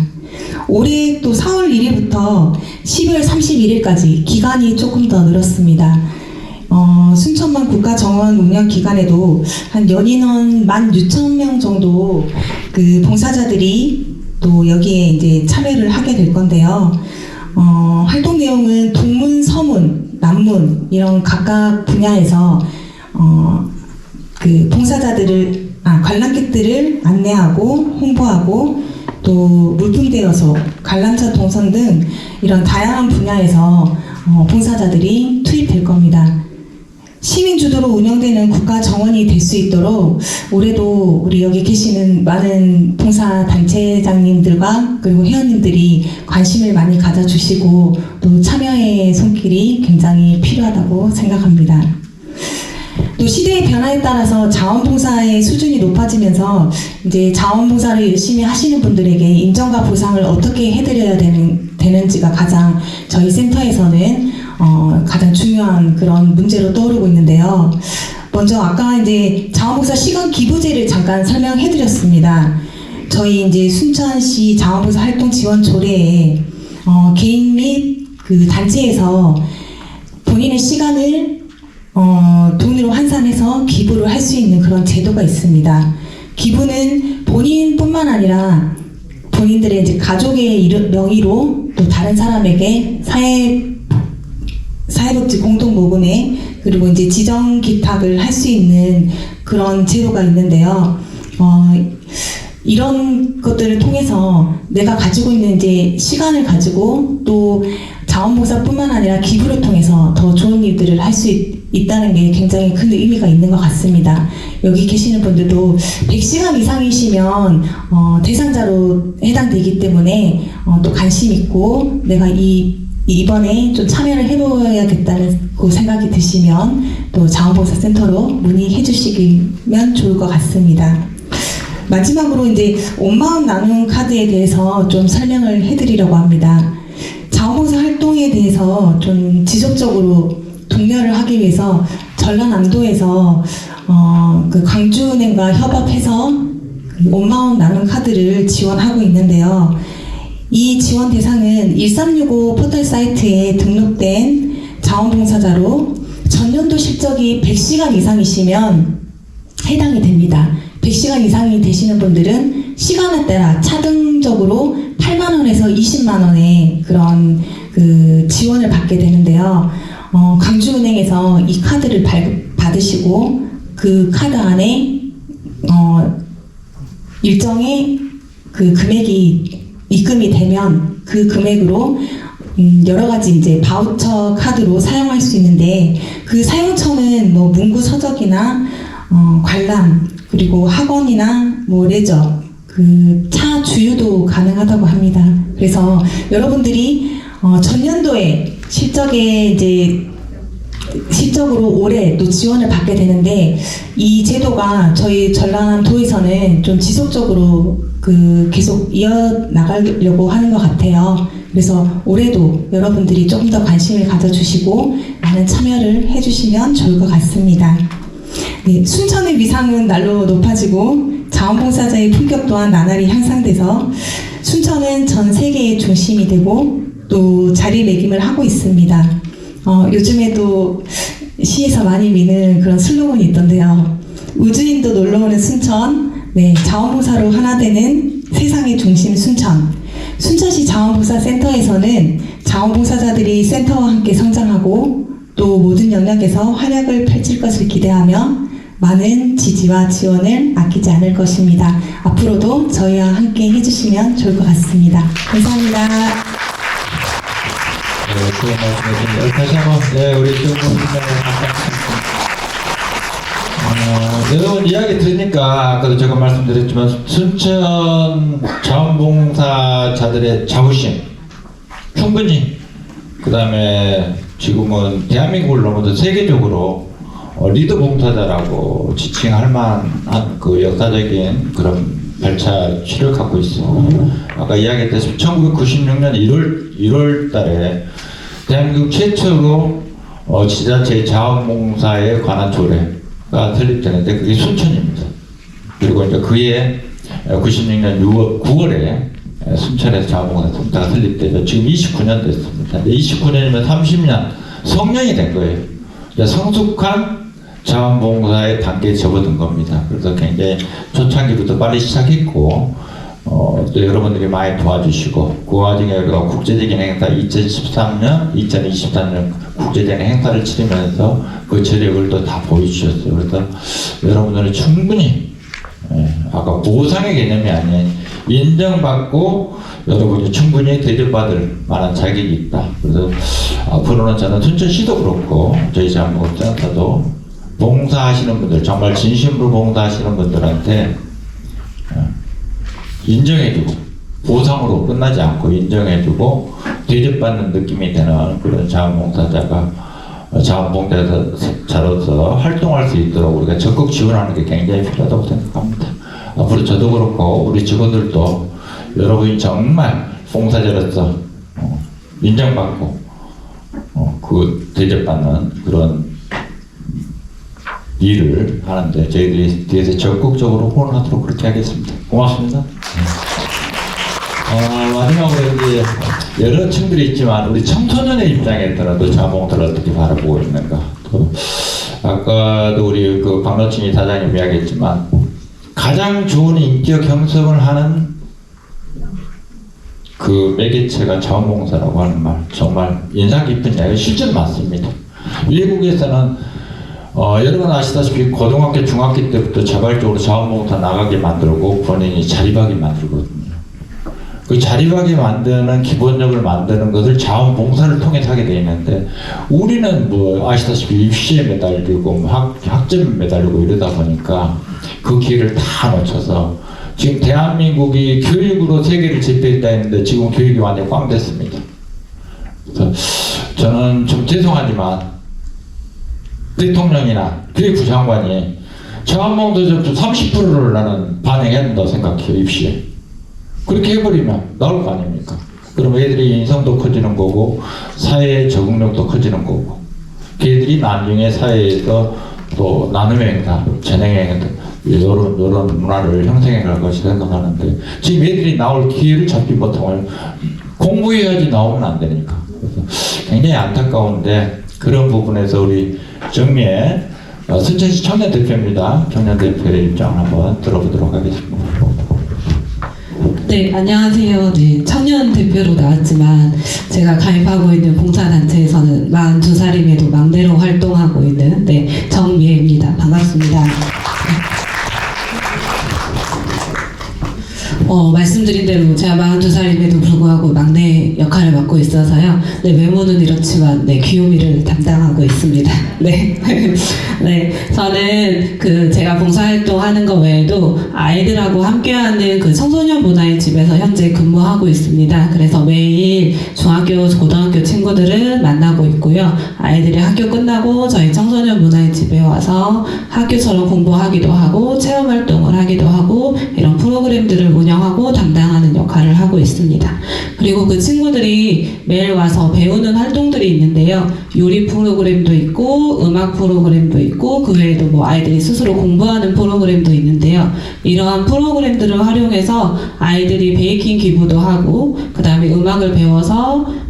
올해 또 4월 1일부터 12월 31일까지 기간이 조금 더 늘었습니다. 순천만 국가정원 운영 기간에도 한 연인원 16,000명 정도 그 봉사자들이 또 여기에 이제 참여를 하게 될 건데요. 활동 내용은 동문, 서문, 남문 이런 각각 분야에서 그 봉사자들을 관람객들을 안내하고 홍보하고 또 물품 대여소, 관람차 동선 등 이런 다양한 분야에서 봉사자들이 투입될 겁니다. 시민 주도로 운영되는 국가 정원이 될 수 있도록 올해도 우리 여기 계시는 많은 봉사 단체장님들과 그리고 회원님들이 관심을 많이 가져주시고 또 참여의 손길이 굉장히 필요하다고 생각합니다. 또 시대의 변화에 따라서 자원봉사의 수준이 높아지면서 이제 자원봉사를 열심히 하시는 분들에게 인정과 보상을 어떻게 해드려야 되는지가 가장 저희 센터에서는 가장 중요한 그런 문제로 떠오르고 있는데요. 먼저 아까 이제 자원봉사 시간 기부제를 잠깐 설명해드렸습니다. 저희 이제 순천시 자원봉사 활동 지원 조례에 개인 및 그 단체에서 본인의 시간을 돈으로 환산해서 기부를 할 수 있는 그런 제도가 있습니다. 기부는 본인뿐만 아니라 본인들의 이제 가족의 명의로 또 다른 사람에게 사회복지 공동모금회 그리고 이제 지정 기탁을 할 수 있는 그런 제도가 있는데요. 이런 것들을 통해서 내가 가지고 있는 이제 시간을 가지고 또 자원봉사뿐만 아니라 기부를 통해서 더 좋은 일들을 할 수 있다는 게 굉장히 큰 의미가 있는 것 같습니다. 여기 계시는 분들도 100시간 이상이시면 대상자로 해당되기 때문에 또 관심 있고 내가 이번에 좀 참여를 해보야겠다는 생각이 드시면 또 자원봉사센터로 문의해 주시면 좋을 것 같습니다. 마지막으로 이제 온마음 나눔 카드에 대해서 좀 설명을 해드리려고 합니다. 자원봉사 활동에 대해서 좀 지속적으로 독려를 하기 위해서 전라남도에서 그 광주은행과 협업해서 온마운 나눔 카드를 지원하고 있는데요. 이 지원 대상은 1365 포털 사이트에 등록된 자원봉사자로 전년도 실적이 100시간 이상이시면 해당이 됩니다. 100시간 이상이 되시는 분들은 시간에 따라 차등적으로 8만 원에서 20만 원의 그런 그 지원을 받게 되는데요. 광주은행에서 이 카드를 받으시고 그 카드 안에 일정의 그 금액이 입금이 되면 그 금액으로 여러 가지 이제 바우처 카드로 사용할 수 있는데 그 사용처는 뭐 문구 서적이나 관람 그리고 학원이나 뭐 레저 그 차 주유도 가능하다고 합니다. 그래서 여러분들이 전년도에 실적에 이제 실적으로 올해 또 지원을 받게 되는데 이 제도가 저희 전라남도에서는 좀 지속적으로 그 계속 이어나가려고 하는 것 같아요. 그래서 올해도 여러분들이 조금 더 관심을 가져주시고 많은 참여를 해주시면 좋을 것 같습니다. 네, 순천의 위상은 날로 높아지고 자원봉사자의 품격 또한 나날이 향상돼서 순천은 전 세계의 중심이 되고 또 자리매김을 하고 있습니다. 요즘에도 시에서 많이 미는 그런 슬로건이 있던데요. 우주인도 놀러오는 순천, 네, 자원봉사로 하나 되는 세상의 중심 순천. 순천시 자원봉사센터에서는 자원봉사자들이 센터와 함께 성장하고 또 모든 영역에서 활약을 펼칠 것을 기대하며 많은 지지와 지원을 아끼지 않을 것입니다. 앞으로도 저희와 함께 해주시면 좋을 것 같습니다. 감사합니다. 네, 수고 많으셨습니다. 다시 한번, 네, 우리 조금 여러분 이야기 들으니까 아까도 제가 말씀드렸지만 순천 자원봉사자들의 자부심 충분히 그 다음에 지금은 대한민국을 넘어서 세계적으로 리더 봉사자라고 지칭할 만한 그 역사적인 그런 발자취를 갖고 있습니다. 아까 이야기했듯이 1996년 1월 달에 대한민국 최초로 지자체 자원봉사에 관한 조례가 설립되는데 그게 순천입니다. 그리고 이제 그해 96년 9월에 순천에서 자원봉사센터가 설립되죠. 지금 29년 됐습니다. 29년이면 30년 성년이 된 거예요. 성숙한 자원봉사의 단계에 접어든 겁니다. 그래서 굉장히 초창기부터 빨리 시작했고 또 여러분들이 많이 도와주시고 그 와중에 우리가 국제적인 행사 2013년, 2023년 국제적인 행사를 치르면서 그 저력을 또 다 보여주셨어요. 그래서 여러분들은 충분히 아까 보상의 개념이 아닌 인정받고 여러분이 충분히 대접받을 만한 자격이 있다. 그래서 앞으로는 저는 순천시도 그렇고 저희 자원봉사센터도 봉사하시는 분들, 정말 진심으로 봉사하시는 분들한테 인정해주고 보상으로 끝나지 않고 인정해주고 대접받는 느낌이 되는 그런 자원봉사자로서 활동할 수 있도록 우리가 적극 지원하는 게 굉장히 필요하다고 생각합니다. 앞으로 저도 그렇고 우리 직원들도 여러분이 정말 봉사자로서 인정받고 그 대접받는 그런 일을 하는데 저희들이 뒤에서 적극적으로 후원하도록 그렇게 하겠습니다. 고맙습니다. 마지막으로 이제 여러 층들이 있지만 우리 청소년의 입장에서라도 자원봉사를 어떻게 바라보고 있는가. 또 아까도 우리 그 박노춘희 사장님 이야기했지만 가장 좋은 인격 형성을 하는 그 매개체가 자원봉사라고 하는 말 정말 인상 깊은 이야기 실제로 맞습니다. 외국에서는 여러분 아시다시피 고등학교, 중학교 때부터 자발적으로 자원봉사 나가게 만들고 본인이 자립하게 만들거든요. 그 자립하게 만드는 기본력을 만드는 것을 자원봉사를 통해서 하게 되어 있는데 우리는 뭐 아시다시피 입시에 매달리고 학점에 매달리고 이러다 보니까 그 기회를 다 놓쳐서 지금 대한민국이 교육으로 세계를 제패했다 했는데 지금 교육이 완전히 꽝 됐습니다. 그래서 저는 좀 죄송하지만 대통령이나 교육부 장관이 자원봉사 접수 30%를 나는 반영해야 된다고 생각해요. 입시에. 그렇게 해버리면 나올 거 아닙니까? 그럼 애들이 인성도 커지는 거고 사회의 적응력도 커지는 거고 걔들이 나중에 사회에서 또 나눔의 행사, 전행의 행사 이런 문화를 형성해 갈 것이라 생각하는데 지금 애들이 나올 기회를 잡지 못하면 공부해야지 나오면 안 되니까 그래서 굉장히 안타까운데 그런 부분에서 우리 정미애 순천시 청년 대표입니다. 청년 대표의 입장을 한번 들어보도록 하겠습니다. 네, 안녕하세요. 네, 청년 대표로 나왔지만 제가 가입하고 있는 봉사단체에서는 42살임에도 막내로 활동하고 있는 정미애입니다. 반갑습니다. 말씀드린 대로 제가 42살임에도 불구하고 막내 역할을 맡고 있어서요. 네, 외모는 이렇지만 귀요미를 담당하고 있습니다. 네. 네, 저는 제가 봉사활동 하는 거 외에도 아이들하고 함께하는 청소년 문화의 집에서 현재 근무하고 있습니다. 그래서 매일 중학교, 고등학교 친구들을 만나고 있고요. 아이들이 학교 끝나고 저희 청소년 문화의 집에 와서 학교처럼 공부하기도 하고 체험활동을 하기도 하고 이런 프로그램들을 운영하고 담당하는 역할을 하고 있습니다. 그리고 그 친구들이 매일 와서 배우는 활동들이 있는데요. 요리 프로그램도 있고 음악 프로그램도 있고 그 외에도 아이들이 스스로 공부하는 프로그램도 있는데요. 이러한 프로그램들을 활용해서 아이들이 베이킹 기부도 하고 그 다음에 음악을 배워서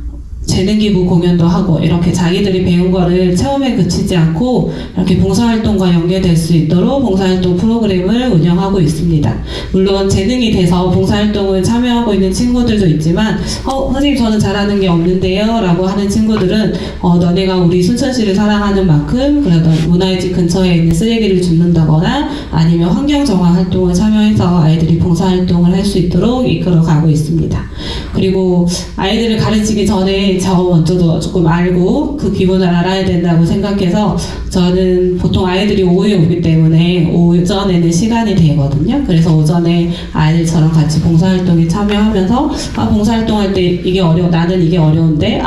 재능 기부 공연도 하고 이렇게 자기들이 배운 거를 체험에 그치지 않고 이렇게 봉사활동과 연계될 수 있도록 봉사활동 프로그램을 운영하고 있습니다. 물론 재능이 돼서 봉사활동을 참여하고 있는 친구들도 있지만 선생님 저는 잘하는 게 없는데요 라고 하는 친구들은 너네가 우리 순천시를 사랑하는 만큼 그래도 문화의 집 근처에 있는 쓰레기를 줍는다거나 아니면 환경 정화 활동을 참여해서 아이들이 봉사활동을 할 수 있도록 이끌어가고 있습니다. 그리고 아이들을 가르치기 전에 저 먼저도 조금 알고 그 기본을 알아야 된다고 생각해서 저는 보통 아이들이 오후에 오기 때문에 오전에는 시간이 되거든요. 그래서 오전에 아이들처럼 같이 봉사활동에 참여하면서 봉사활동할 때 나는 이게 어려운데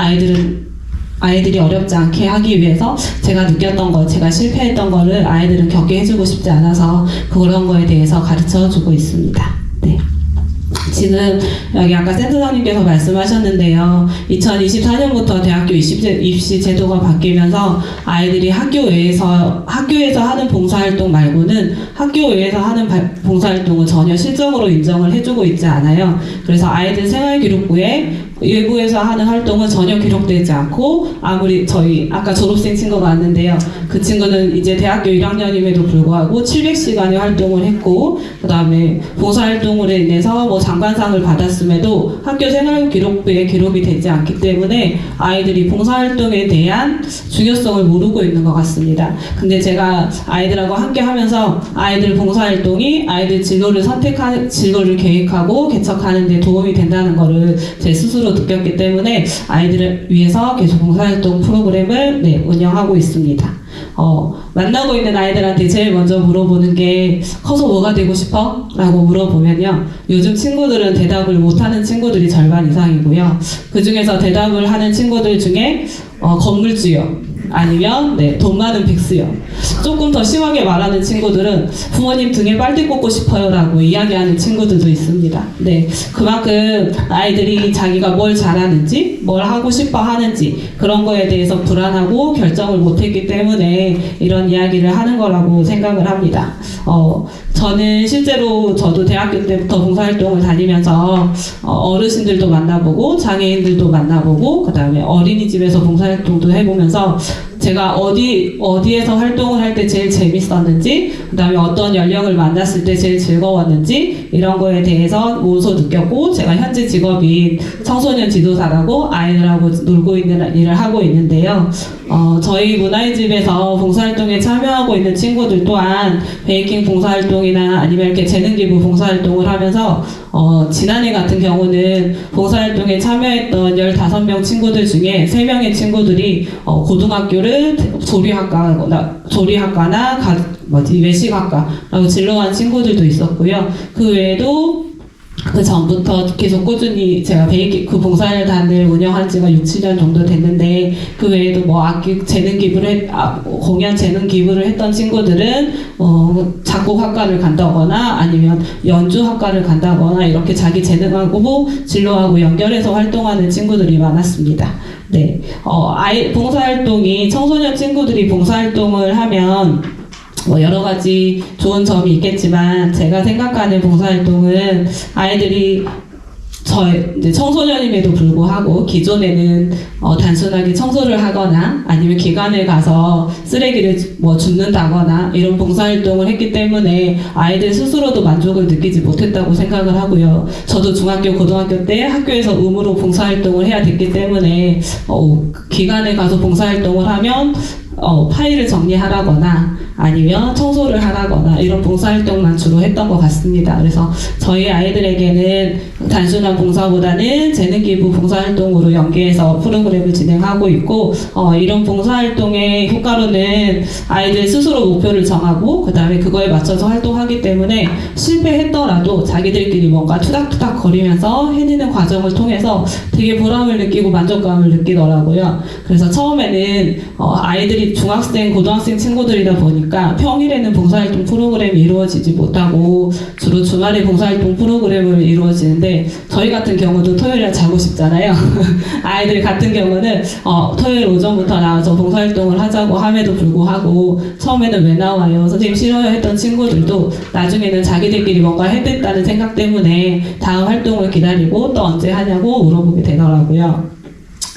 아이들이 어렵지 않게 하기 위해서 제가 느꼈던 거, 제가 실패했던 거를 아이들은 겪게 해주고 싶지 않아서 그런 거에 대해서 가르쳐주고 있습니다. 네. 지금 여기 아까 센터장님께서 말씀하셨는데요. 2024년부터 대학교 입시 제도가 바뀌면서 아이들이 학교에서 하는 봉사활동 말고는 학교 외에서 하는 봉사활동은 전혀 실적으로 인정을 해주고 있지 않아요. 그래서 아이들 생활기록부에 외부에서 하는 활동은 전혀 기록되지 않고 아무리 저희 아까 졸업생 친구가 왔는데요. 그 친구는 이제 대학교 1학년임에도 불구하고 700시간의 활동을 했고 그 다음에 봉사활동으로 인해서 장관상을 받았음에도 학교 생활기록부에 기록이 되지 않기 때문에 아이들이 봉사활동에 대한 중요성을 모르고 있는 것 같습니다. 근데 제가 아이들하고 함께 하면서 아이들 봉사활동이 아이들 진로를 계획하고 개척하는 데 도움이 된다는 거를 제 스스로 느꼈기 때문에 아이들을 위해서 계속 봉사활동 프로그램을 운영하고 있습니다. 만나고 있는 아이들한테 제일 먼저 물어보는 게 커서 뭐가 되고 싶어? 라고 물어보면요. 요즘 친구들은 대답을 못하는 친구들이 절반 이상이고요. 그 중에서 대답을 하는 친구들 중에 건물주요. 아니면 돈 많은 백수요. 조금 더 심하게 말하는 친구들은 부모님 등에 빨대 꽂고 싶어요 라고 이야기하는 친구들도 있습니다. 네, 그만큼 아이들이 자기가 뭘 잘하는지 뭘 하고 싶어 하는지 그런 거에 대해서 불안하고 결정을 못했기 때문에 이런 이야기를 하는 거라고 생각을 합니다. 저는 실제로 저도 대학교 때부터 봉사활동을 다니면서 어르신들도 만나보고 장애인들도 만나보고 그 다음에 어린이집에서 봉사활동도 해보면서 제가 어디에서 활동을 할 때 제일 재밌었는지 그 다음에 어떤 연령을 만났을 때 제일 즐거웠는지 이런 거에 대해서 모두 느꼈고 제가 현재 직업인 청소년 지도사라고 아이들하고 놀고 있는 일을 하고 있는데요. 저희 문화의 집에서 봉사활동에 참여하고 있는 친구들 또한 베이킹 봉사활동이나 아니면 이렇게 재능기부 봉사활동을 하면서 지난해 같은 경우는 봉사활동에 참여했던 15명 친구들 중에 3명의 친구들이 고등학교를 조리학과나 외식학과라고 진로한 친구들도 있었고요. 그 외에도 그 전부터 계속 꾸준히 제가 봉사단을 운영한 지가 6, 7년 정도 됐는데 그 외에도 악기 재능 기부를 공연 재능 기부를 했던 친구들은 작곡학과를 간다거나 아니면 연주학과를 간다거나 이렇게 자기 재능하고 진로하고 연결해서 활동하는 친구들이 많았습니다. 네, 봉사활동이 청소년 친구들이 봉사활동을 하면 뭐 여러 가지 좋은 점이 있겠지만 제가 생각하는 봉사활동은 아이들이 이제 청소년임에도 불구하고 기존에는 단순하게 청소를 하거나 아니면 기관에 가서 쓰레기를 뭐 줍는다거나 이런 봉사활동을 했기 때문에 아이들 스스로도 만족을 느끼지 못했다고 생각을 하고요. 저도 중학교, 고등학교 때 학교에서 의무로 봉사활동을 해야 됐기 때문에 기관에 가서 봉사활동을 하면 파일을 정리하라거나 아니면 청소를 하라거나 이런 봉사활동만 주로 했던 것 같습니다. 그래서 저희 아이들에게는 단순한 봉사보다는 재능기부 봉사활동으로 연계해서 프로그램을 진행하고 있고 이런 봉사활동의 효과로는 아이들 스스로 목표를 정하고 그 다음에 그거에 맞춰서 활동하기 때문에 실패했더라도 자기들끼리 뭔가 투닥투닥 거리면서 해내는 과정을 통해서 되게 보람을 느끼고 만족감을 느끼더라고요. 그래서 처음에는 아이들이 중학생, 고등학생 친구들이다 보니까 평일에는 봉사활동 프로그램이 이루어지지 못하고 주로 주말에 봉사활동 프로그램을 이루어지는데 저희 같은 경우도 토요일에 자고 싶잖아요. 아이들 같은 경우는 토요일 오전부터 나와서 봉사활동을 하자고 함에도 불구하고 처음에는 왜 나와요? 선생님 싫어요 했던 친구들도 나중에는 자기들끼리 뭔가 해냈다는 생각 때문에 다음 활동을 기다리고 또 언제 하냐고 물어보게 되더라고요.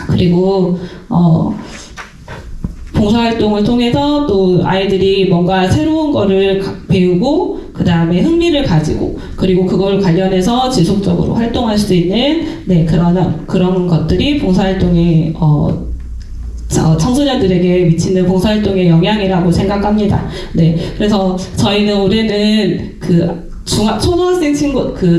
그리고 봉사활동을 통해서 또 아이들이 뭔가 새로운 거를 배우고 그 다음에 흥미를 가지고 그리고 그걸 관련해서 지속적으로 활동할 수 있는 그런 것들이 봉사활동의 청소년들에게 미치는 봉사활동의 영향이라고 생각합니다. 네, 그래서 저희는 올해는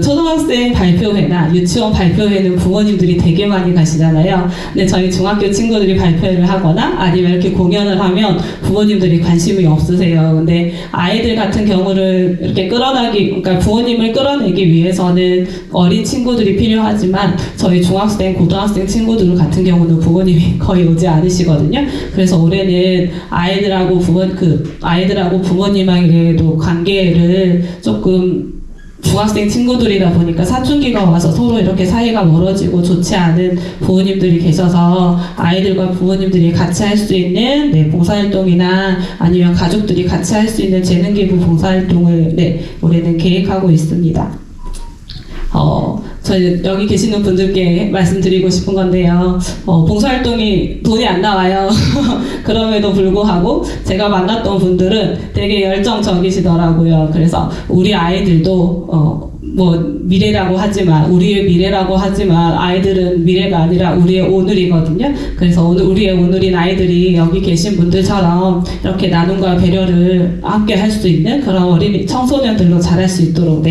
초등학생 발표회나 유치원 발표회는 부모님들이 되게 많이 가시잖아요. 근데 저희 중학교 친구들이 발표회를 하거나 아니면 이렇게 공연을 하면 부모님들이 관심이 없으세요. 근데 아이들 같은 경우를 이렇게 그러니까 부모님을 끌어내기 위해서는 어린 친구들이 필요하지만 저희 중학생, 고등학생 친구들 같은 경우는 부모님이 거의 오지 않으시거든요. 그래서 올해는 아이들하고 부모님에게도 관계를 조금 중학생 친구들이다 보니까 사춘기가 와서 서로 이렇게 사이가 멀어지고 좋지 않은 부모님들이 계셔서 아이들과 부모님들이 같이 할 수 있는 봉사활동이나 아니면 가족들이 같이 할 수 있는 재능기부 봉사활동을 올해는 계획하고 있습니다. 저희 여기 계시는 분들께 말씀드리고 싶은 건데요. 봉사활동이 돈이 안 나와요. 그럼에도 불구하고 제가 만났던 분들은 되게 열정적이시더라고요. 그래서 우리 아이들도 미래라고 하지만 우리의 미래라고 하지만 아이들은 미래가 아니라 우리의 오늘이거든요. 그래서 우리의 오늘인 아이들이 여기 계신 분들처럼 이렇게 나눔과 배려를 함께 할 수 있는 그런 어린이 청소년들로 자랄 수 있도록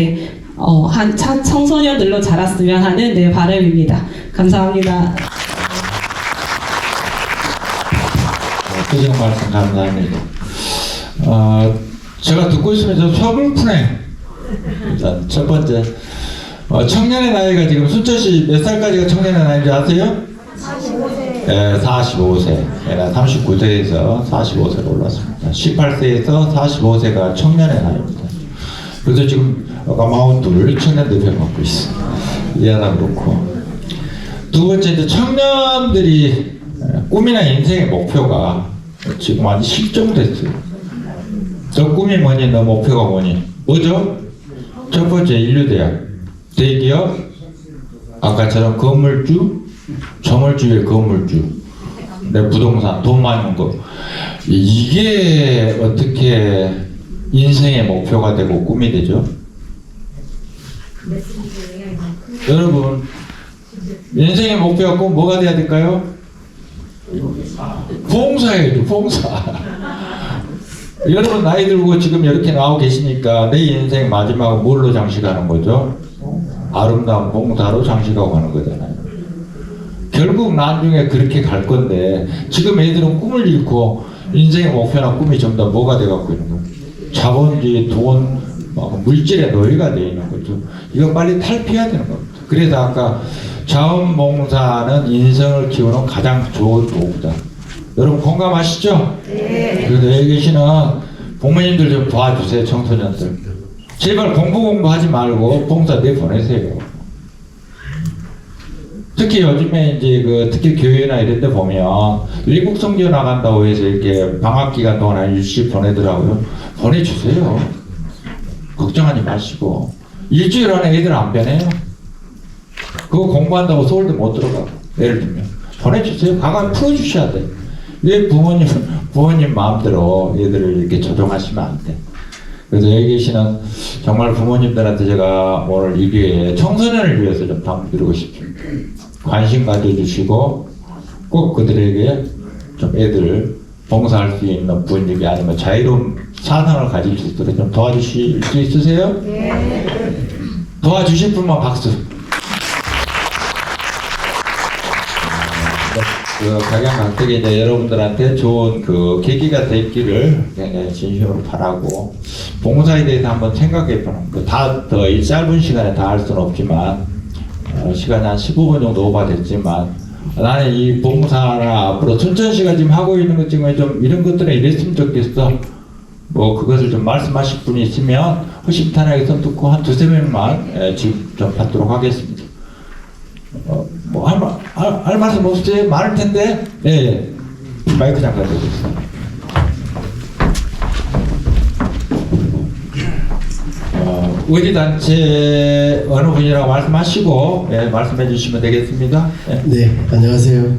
청소년들로 자랐으면 하는 바람입니다. 감사합니다. 뜻의 말씀 감사합니다. 제가 듣고 있으면 좀 서글프네요. 일단 첫 번째, 청년의 나이가 지금 순천시 몇 살까지가 청년의 나이인지 아세요? 45세. 네, 45세. 39세에서 45세로 올랐습니다. 18세에서 45세가 청년의 나이입니다. 그래서 지금 아까 42 청년들 배워갖고 있어요. 이 하나 그렇고. 두 번째, 이제 청년들이 꿈이나 인생의 목표가 지금 완전 실종됐어요. 너 꿈이 뭐니? 너 목표가 뭐니? 뭐죠? 첫 번째, 인류대학, 대기업, 아까처럼 건물주, 저물주의 건물주, 내 부동산, 돈 많은 거. 이게 어떻게 인생의 목표가 되고 꿈이 되죠? 여러분, 인생의 목표가 꼭 뭐가 돼야 될까요? 봉사예요, 봉사. 여러분 나이 들고 지금 이렇게 나오고 계시니까 내 인생 마지막은 뭘로 장식하는 거죠? 아름다운 봉사로 장식하고 가는 거잖아요. 결국 나중에 그렇게 갈 건데 지금 애들은 꿈을 잃고 인생의 목표나 꿈이 좀 더 뭐가 돼갖고 있는 거예요? 자본주의, 돈, 물질의 노예가 되어 있는 거죠. 이거 빨리 탈피해야 되는 겁니다. 그래서 아까 자원봉사는 인생을 키우는 가장 좋은 도구다. 여러분 공감하시죠? 네. 그래서 여기 계시는 부모님들 좀 도와주세요. 청소년들. 제발 공부하지 말고 봉사 내보내세요. 특히 요즘에 이제 특히 교회나 이런 데 보면 외국 성교 나간다고 해서 이렇게 방학 기간 동안 한 일주일 보내더라고요. 보내주세요. 걱정하지 마시고. 일주일 안에 애들 안 변해요. 그거 공부한다고 서울대 못 들어가고. 예를 들면. 보내주세요. 가가 풀어주셔야 돼. 왜 부모님 마음대로 애들을 이렇게 조종하시면 안 돼. 그래서 여기 계시는 정말 부모님들한테 제가 오늘 이 기회에 청소년을 위해서 좀 당부드리고 싶습니다. 관심 가져주시고 꼭 그들에게 좀 애들 봉사할 수 있는 분위기 아니면 자유로운 사상을 가질 수 있도록 좀 도와주실 수 있으세요? 네. 도와주실 분만 박수. 각양각색의 이제 여러분들한테 좋은 계기가 됐기를 진심으로 바라고, 봉사에 대해서 한번 생각해 보는 거. 이 짧은 시간에 다 할 수는 없지만, 시간이 한 15분 정도 오버됐지만, 나는 이 봉사나 앞으로 순천시가 지금 하고 있는 것 중에 좀 이런 것들에 이랬으면 좋겠어. 그것을 좀 말씀하실 분이 있으면 허심탄회하게 손 듣고 한 2-3명만 지금 좀 받도록 하겠습니다. 할 말씀 없으세요? 많을 텐데. 예. 마이크 잠깐 드리겠습니다. 의리단체 어느 분이라고 말씀하시고 말씀해 주시면 되겠습니다. 네, 안녕하세요.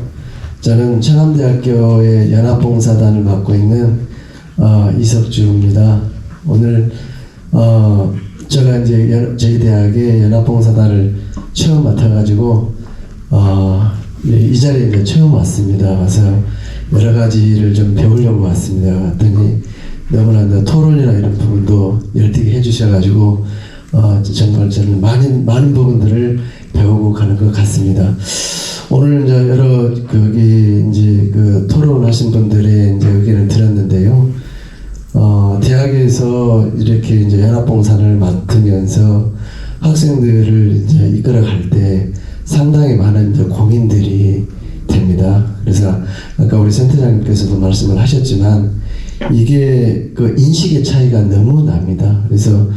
저는 청암대학교의 연합봉사단을 맡고 있는 이석주입니다. 오늘 제가 이제 저희 대학의 연합봉사단을 처음 맡아가지고 이 자리에 이제 처음 왔습니다. 와서 여러 가지를 좀 배우려고 왔습니다. 왔더니 너무나 토론이나 이런 부분도 열띠게 해주셔가지고 정말 저는 많은 부분들을 배우고 가는 것 같습니다. 오늘 이제 여러 토론하신 분들의 이제 의견을 들었는데요. 대학에서 이렇게 이제 연합봉사를 맡으면서 학생들을 이제 이끌어갈 때 상당히 많은 이제 고민들이 됩니다. 그래서 아까 우리 센터장님께서도 말씀을 하셨지만 이게 인식의 차이가 너무 납니다. 그래서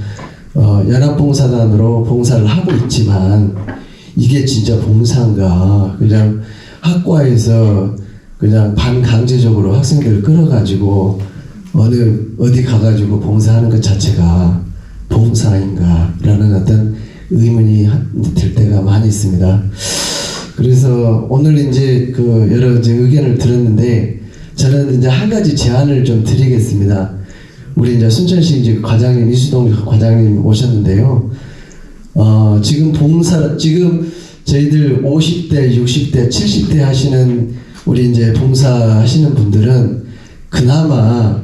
연합봉사단으로 봉사를 하고 있지만 이게 진짜 봉사인가, 그냥 학과에서 그냥 반강제적으로 학생들을 끌어가지고 어디 가가지고 봉사하는 것 자체가 봉사인가 라는 어떤 의문이 들 때가 많이 있습니다. 그래서 오늘 이제 여러 이제 의견을 들었는데 저는 이제 한 가지 제안을 좀 드리겠습니다. 우리 이제 순천시 이제 과장님 이수동 과장님 오셨는데요. 지금 지금 저희들 50대, 60대, 70대 하시는 우리 이제 봉사하시는 분들은 그나마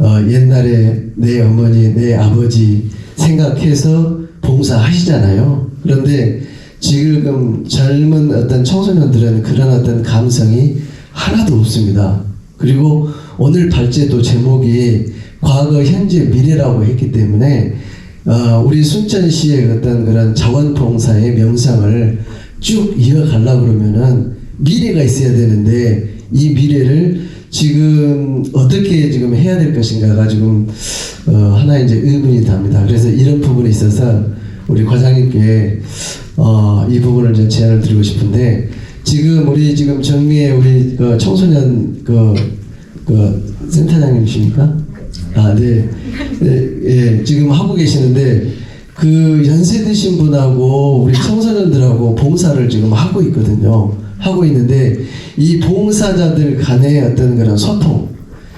옛날에 내 어머니, 내 아버지 생각해서 봉사하시잖아요. 그런데 지금 젊은 어떤 청소년들은 그런 어떤 감성이 하나도 없습니다. 그리고 오늘 발제도 제목이 과거, 현재, 미래라고 했기 때문에 우리 순천시의 어떤 그런 자원봉사의 명상을 쭉 이어가려고 그러면은 미래가 있어야 되는데 이 미래를 지금 어떻게 지금 해야 될 것인가가 지금 하나의 이제 의문이 답니다. 그래서 이런 부분에 있어서 우리 과장님께 이 부분을 좀 제안을 드리고 싶은데, 지금 우리 지금 정미의 우리 청소년 센터장님이십니까? 네. 예, 지금 하고 계시는데 연세 드신 분하고 우리 청소년들하고 봉사를 지금 하고 있거든요. 하고 있는데 이 봉사자들 간의 어떤 그런 소통,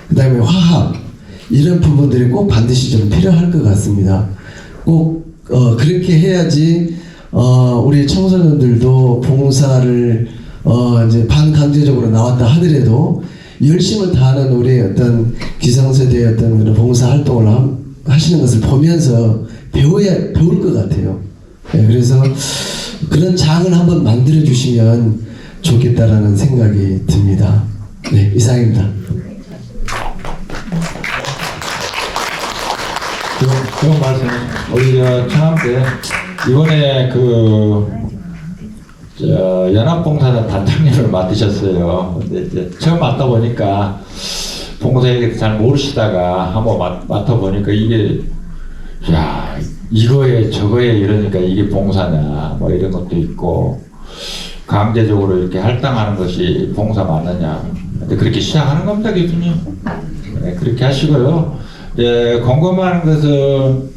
그 다음에 화합, 이런 부분들이 꼭 반드시 좀 필요할 것 같습니다. 꼭 그렇게 해야지 우리 청소년들도 봉사를 이제 반강제적으로 나왔다 하더라도 열심을 다하는 우리 어떤 기성세대의 어떤 그런 봉사 활동을 하시는 것을 보면서 배울 것 같아요. 네, 그래서 그런 장을 한번 만들어 주시면 좋겠다라는 생각이 듭니다. 네, 이상입니다. 좋은 말씀. 우리 청암대 이번에 연합봉사단 단장님을 맡으셨어요. 근데 이제 처음 맡다 보니까 봉사 얘기도 잘 모르시다가 한번 맡아 보니까 이게 이거에 저거에 이러니까 이게 봉사냐 뭐 이런 것도 있고, 강제적으로 이렇게 할당하는 것이 봉사 맞느냐. 근데 그렇게 시작하는 겁니다, 교수님. 네, 그렇게 하시고요. 궁금한 것은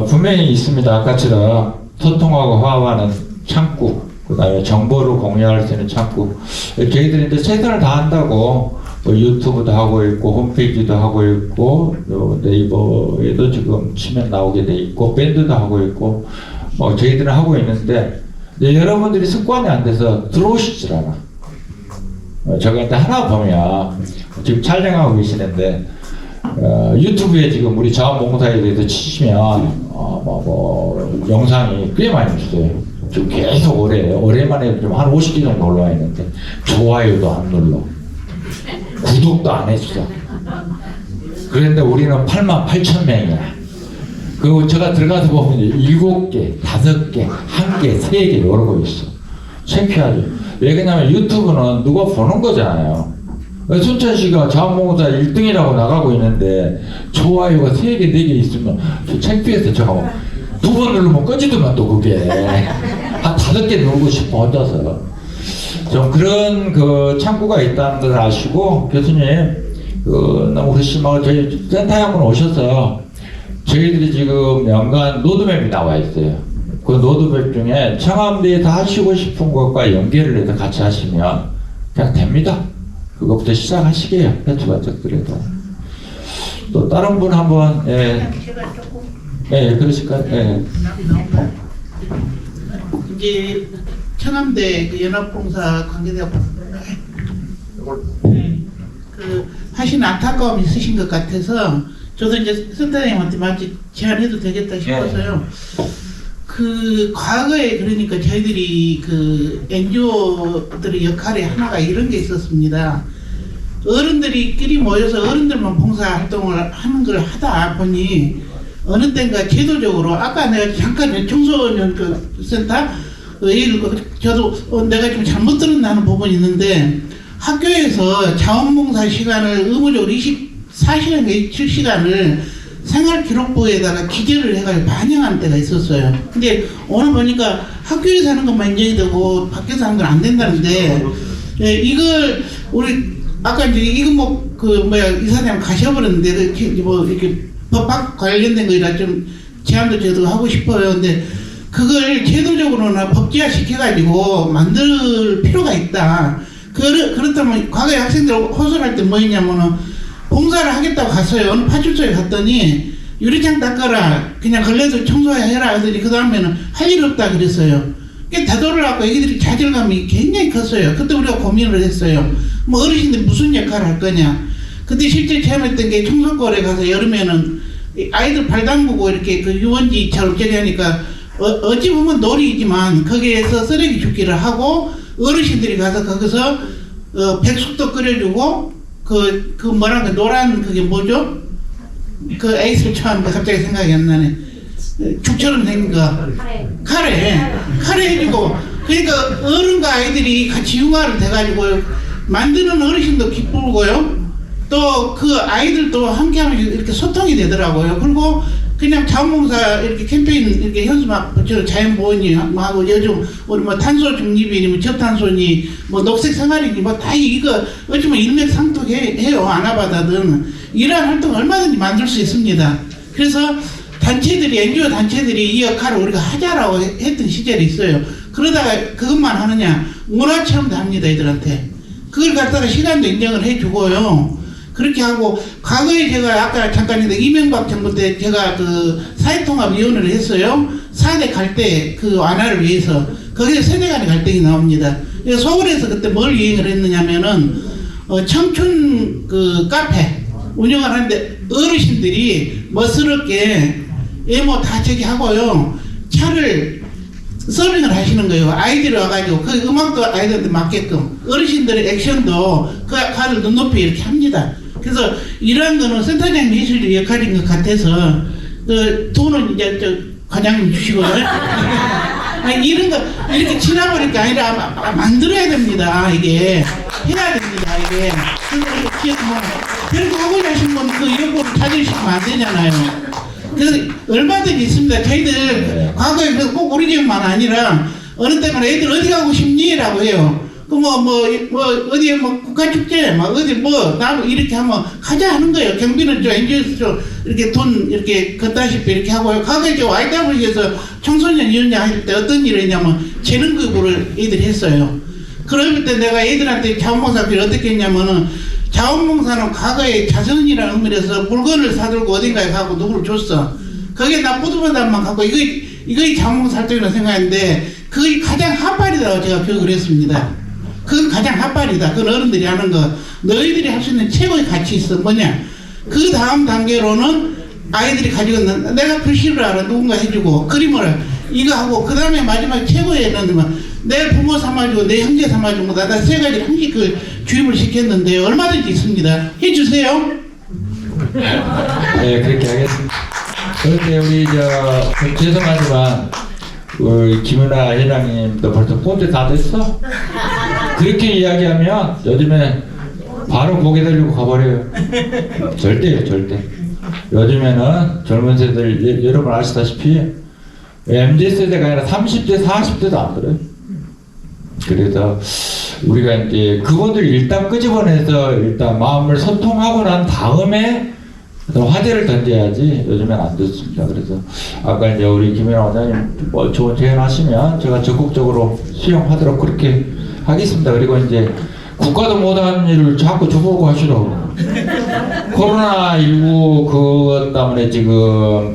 분명히 있습니다. 아까처럼 소통하고 화합하는 창구, 그 다음에 정보를 공유할 수 있는 창구. 저희들이 이제 최선을 다한다고 뭐 유튜브도 하고 있고 홈페이지도 하고 있고 네이버에도 지금 치면 나오게 돼 있고 밴드도 하고 있고 저희들은 하고 있는데 여러분들이 습관이 안 돼서 들어오시질 않아. 저한테 하나 보면 지금 촬영하고 계시는데 유튜브에 지금 우리 자원봉사에 대해서 치시면 영상이 꽤 많이 있어요. 지금 계속 올해만에 좀 한 50개 정도 올라와 있는데 좋아요도 안 눌러, 구독도 안 했어. 그런데 우리는 88,000명이야. 그리고 제가 들어가서 보면 7개, 5개, 1개, 3개 이러고 있어. 창피하죠. 왜 그러냐면 유튜브는 누가 보는 거잖아요. 순천시가 자원봉사 1등이라고 나가고 있는데 좋아요가 3개, 4개 있으면 저 창피해서 제가 2번 누르면 꺼지더만 또 그게 한 5개 누르고 싶어 혼자서. 좀 그런 그 창구가 있다는 걸 아시고 교수님 너무 그러시면 저희 센터에 한번 오셔서 저희들이 지금 연간 로드맵이 나와 있어요. 그 로드맵 중에 청와대에서 하시고 싶은 것과 연계를 해서 같이 하시면 그냥 됩니다. 그것부터 시작하시게요. 해초가족들에도. 또 다른 분 한번 그러실까요? 이제 청암대 그 연합봉사 관계자 그 하신 안타까움이 있으신 것 같아서 저도 이제 센터장님한테 마치 제안해도 되겠다 싶어서요. 그 과거에 그러니까 저희들이 그 NGO들의 역할이 하나가 이런 게 있었습니다. 어른들이끼리 모여서 어른들만 봉사활동을 하는 걸 하다 보니 어느 때인가 제도적으로 아까 내가 잠깐 청소년 그 센터 저도 내가 좀 잘못 들었나 하는 부분이 있는데 학교에서 자원봉사 시간을 의무적으로 24시간, 27시간을 생활기록부에다가 기재를 해가지고 반영하는 때가 있었어요. 근데 오늘 보니까 학교에서 하는 것만 인정이 되고 밖에서 하는 건 안 된다는데 이걸 우리 아까 이제 이거 이사장 가셔버렸는데 이렇게 법학 관련된 거라 좀 제안도 저도 하고 싶어요. 근데 그걸 제도적으로나 법제화 시켜가지고 만들 필요가 있다. 그렇다면 과거에 학생들 호소할 때 뭐였냐면은 봉사를 하겠다고 갔어요. 어느 파출소에 갔더니 유리창 닦아라. 그냥 걸레도 청소해라 하더니 그 다음에는 할 일 없다 그랬어요. 다도를 갖고 애기들이 좌절감이 굉장히 컸어요. 그때 우리가 고민을 했어요. 뭐 어르신들 무슨 역할을 할 거냐. 그때 실제 체험했던 게 청소골에 가서 여름에는 아이들 발 담그고 이렇게 그 유원지처럼 저기 하니까 어찌 보면 놀이이지만 거기에서 쓰레기 줍기를 하고 어르신들이 가서 거기서 백숙도 끓여주고 그 뭐랄까 노란 그게 뭐죠? 그 에이스를 쳐하는 거 갑자기 생각이 안 나네. 죽처럼 생긴 거. 카레 해주고. 그러니까 어른과 아이들이 같이 융화를 돼가지고 만드는 어르신도 기쁘고요. 또 그 아이들도 함께하면 이렇게 소통이 되더라고요. 그리고 그냥 자원봉사 이렇게 캠페인 이렇게 현수막 자연보호니 하고 요즘 우리 뭐 탄소 중립이니 뭐 저탄소니 뭐 녹색 생활이니 뭐 다 이거 어쩌면 일맥상통해요. 아나바다든 이러한 활동 얼마든지 만들 수 있습니다. 그래서 단체들이 NGO 단체들이 이 역할을 우리가 하자라고 했던 시절이 있어요. 그러다가 그것만 하느냐 문화체험도 합니다. 애들한테 그걸 갖다가 시간도 인정을 해주고요. 그렇게 하고 과거에 제가 아까 잠깐 했는데 이명박 정부 때 제가 그 사회통합위원회를 했어요. 4대 갈대 그 완화를 위해서 거기에 세대 간의 갈등이 나옵니다. 서울에서 그때 뭘 유행을 했느냐면은 청춘 그 카페 운영을 하는데 어르신들이 멋스럽게 외모 다 저기 하고요. 차를 서빙을 하시는 거예요. 아이들이 와가지고 그 음악도 아이들한테 맞게끔 어르신들의 액션도 그 칼을 눈높이 이렇게 합니다. 그래서 이러한 거는 센터장님 해줄 역할인 것 같아서 그 돈은 이제 저 과장님 주시고요. 아니, 이런 거 이렇게 지나버릴 게 아니라 만들어야 됩니다. 이게 해야 됩니다. 이게 그래서 뭐 그렇게 하고 계신 분 그 요구를 찾으시면 안 되잖아요. 그래서 얼마든지 있습니다. 저희들 과거에 꼭 우리 지역만 아니라 어느 때는 애들 어디 가고 싶니? 라고 해요. 그 어디에 국가축제, 어디 나도 이렇게 하면 가자 하는 거예요. 경비는 NGO에서 이렇게 돈 이렇게 걷다시피 이렇게 하고요. 과거에 YW에서 청소년위원장 할 때 어떤 일을 했냐면 재능급으로 애들이 했어요. 그럴 때 내가 애들한테 자원봉사를 어떻게 했냐면은 자원봉사는 과거에 자선이라는 의미에서 물건을 사들고 어딘가에 가고 누구를 줬어. 거기에 나 뿌듯하다만 갖고 이거 자원봉사활동이라고 생각했는데 그게 가장 핫발이라고 제가 교육을 했습니다. 그건 가장 핫발이다. 그건 어른들이 하는 거. 너희들이 할 수 있는 최고의 가치 있어. 뭐냐? 그 다음 단계로는 아이들이 가지고 있는 내가 글씨를 알아. 누군가 해주고 그림을 이거 하고 그 다음에 마지막에 최고에는 내 부모 삼아주고 내 형제 삼아주고 나 세 가지를 한식 주입을 시켰는데 얼마든지 있습니다. 해주세요. 네, 그렇게 하겠습니다. 그런데 우리 죄송하지만 우리 김은아 회장님도 벌써 꼰대 다 됐어? 그렇게 이야기하면 요즘에 바로 고개 들고 가버려요. 절대요, 절대. 요즘에는 젊은 세대들 여러분 아시다시피 MZ세대가 아니라 30대, 40대도 안 들어요. 그래서 우리가 이제 그분들 일단 끄집어내서 일단 마음을 소통하고 난 다음에 화제를 던져야지 요즘엔 안 됐습니다. 그래서 아까 이제 우리 김연아 원장님 좋은 제안하시면 제가 적극적으로 수용하도록 그렇게 하겠습니다. 그리고 이제 국가도 못하는 일을 자꾸 저보고 하시라고. 코로나19 그것 때문에 지금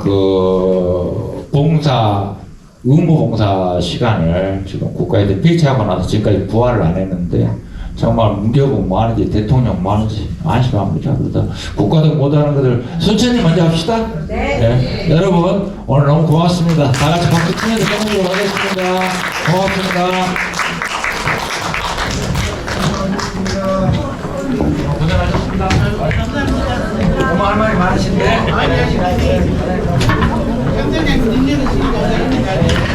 의무봉사 시간을 지금 국가에서 폐지하고 나서 지금까지 부활을 안 했는데 정말 문교국 뭐 하는지 대통령 뭐 하는지 안심합니다. 그래서 국가도 못하는 것들 천천히 먼저 합시다. 네. 여러분 오늘 너무 고맙습니다. 다 같이 박수 치면서 끝내도록 하겠습니다. 고맙습니다. 고생하셨습니다. 너무 할 말이 많으신데. 현장에 능력이 있으니까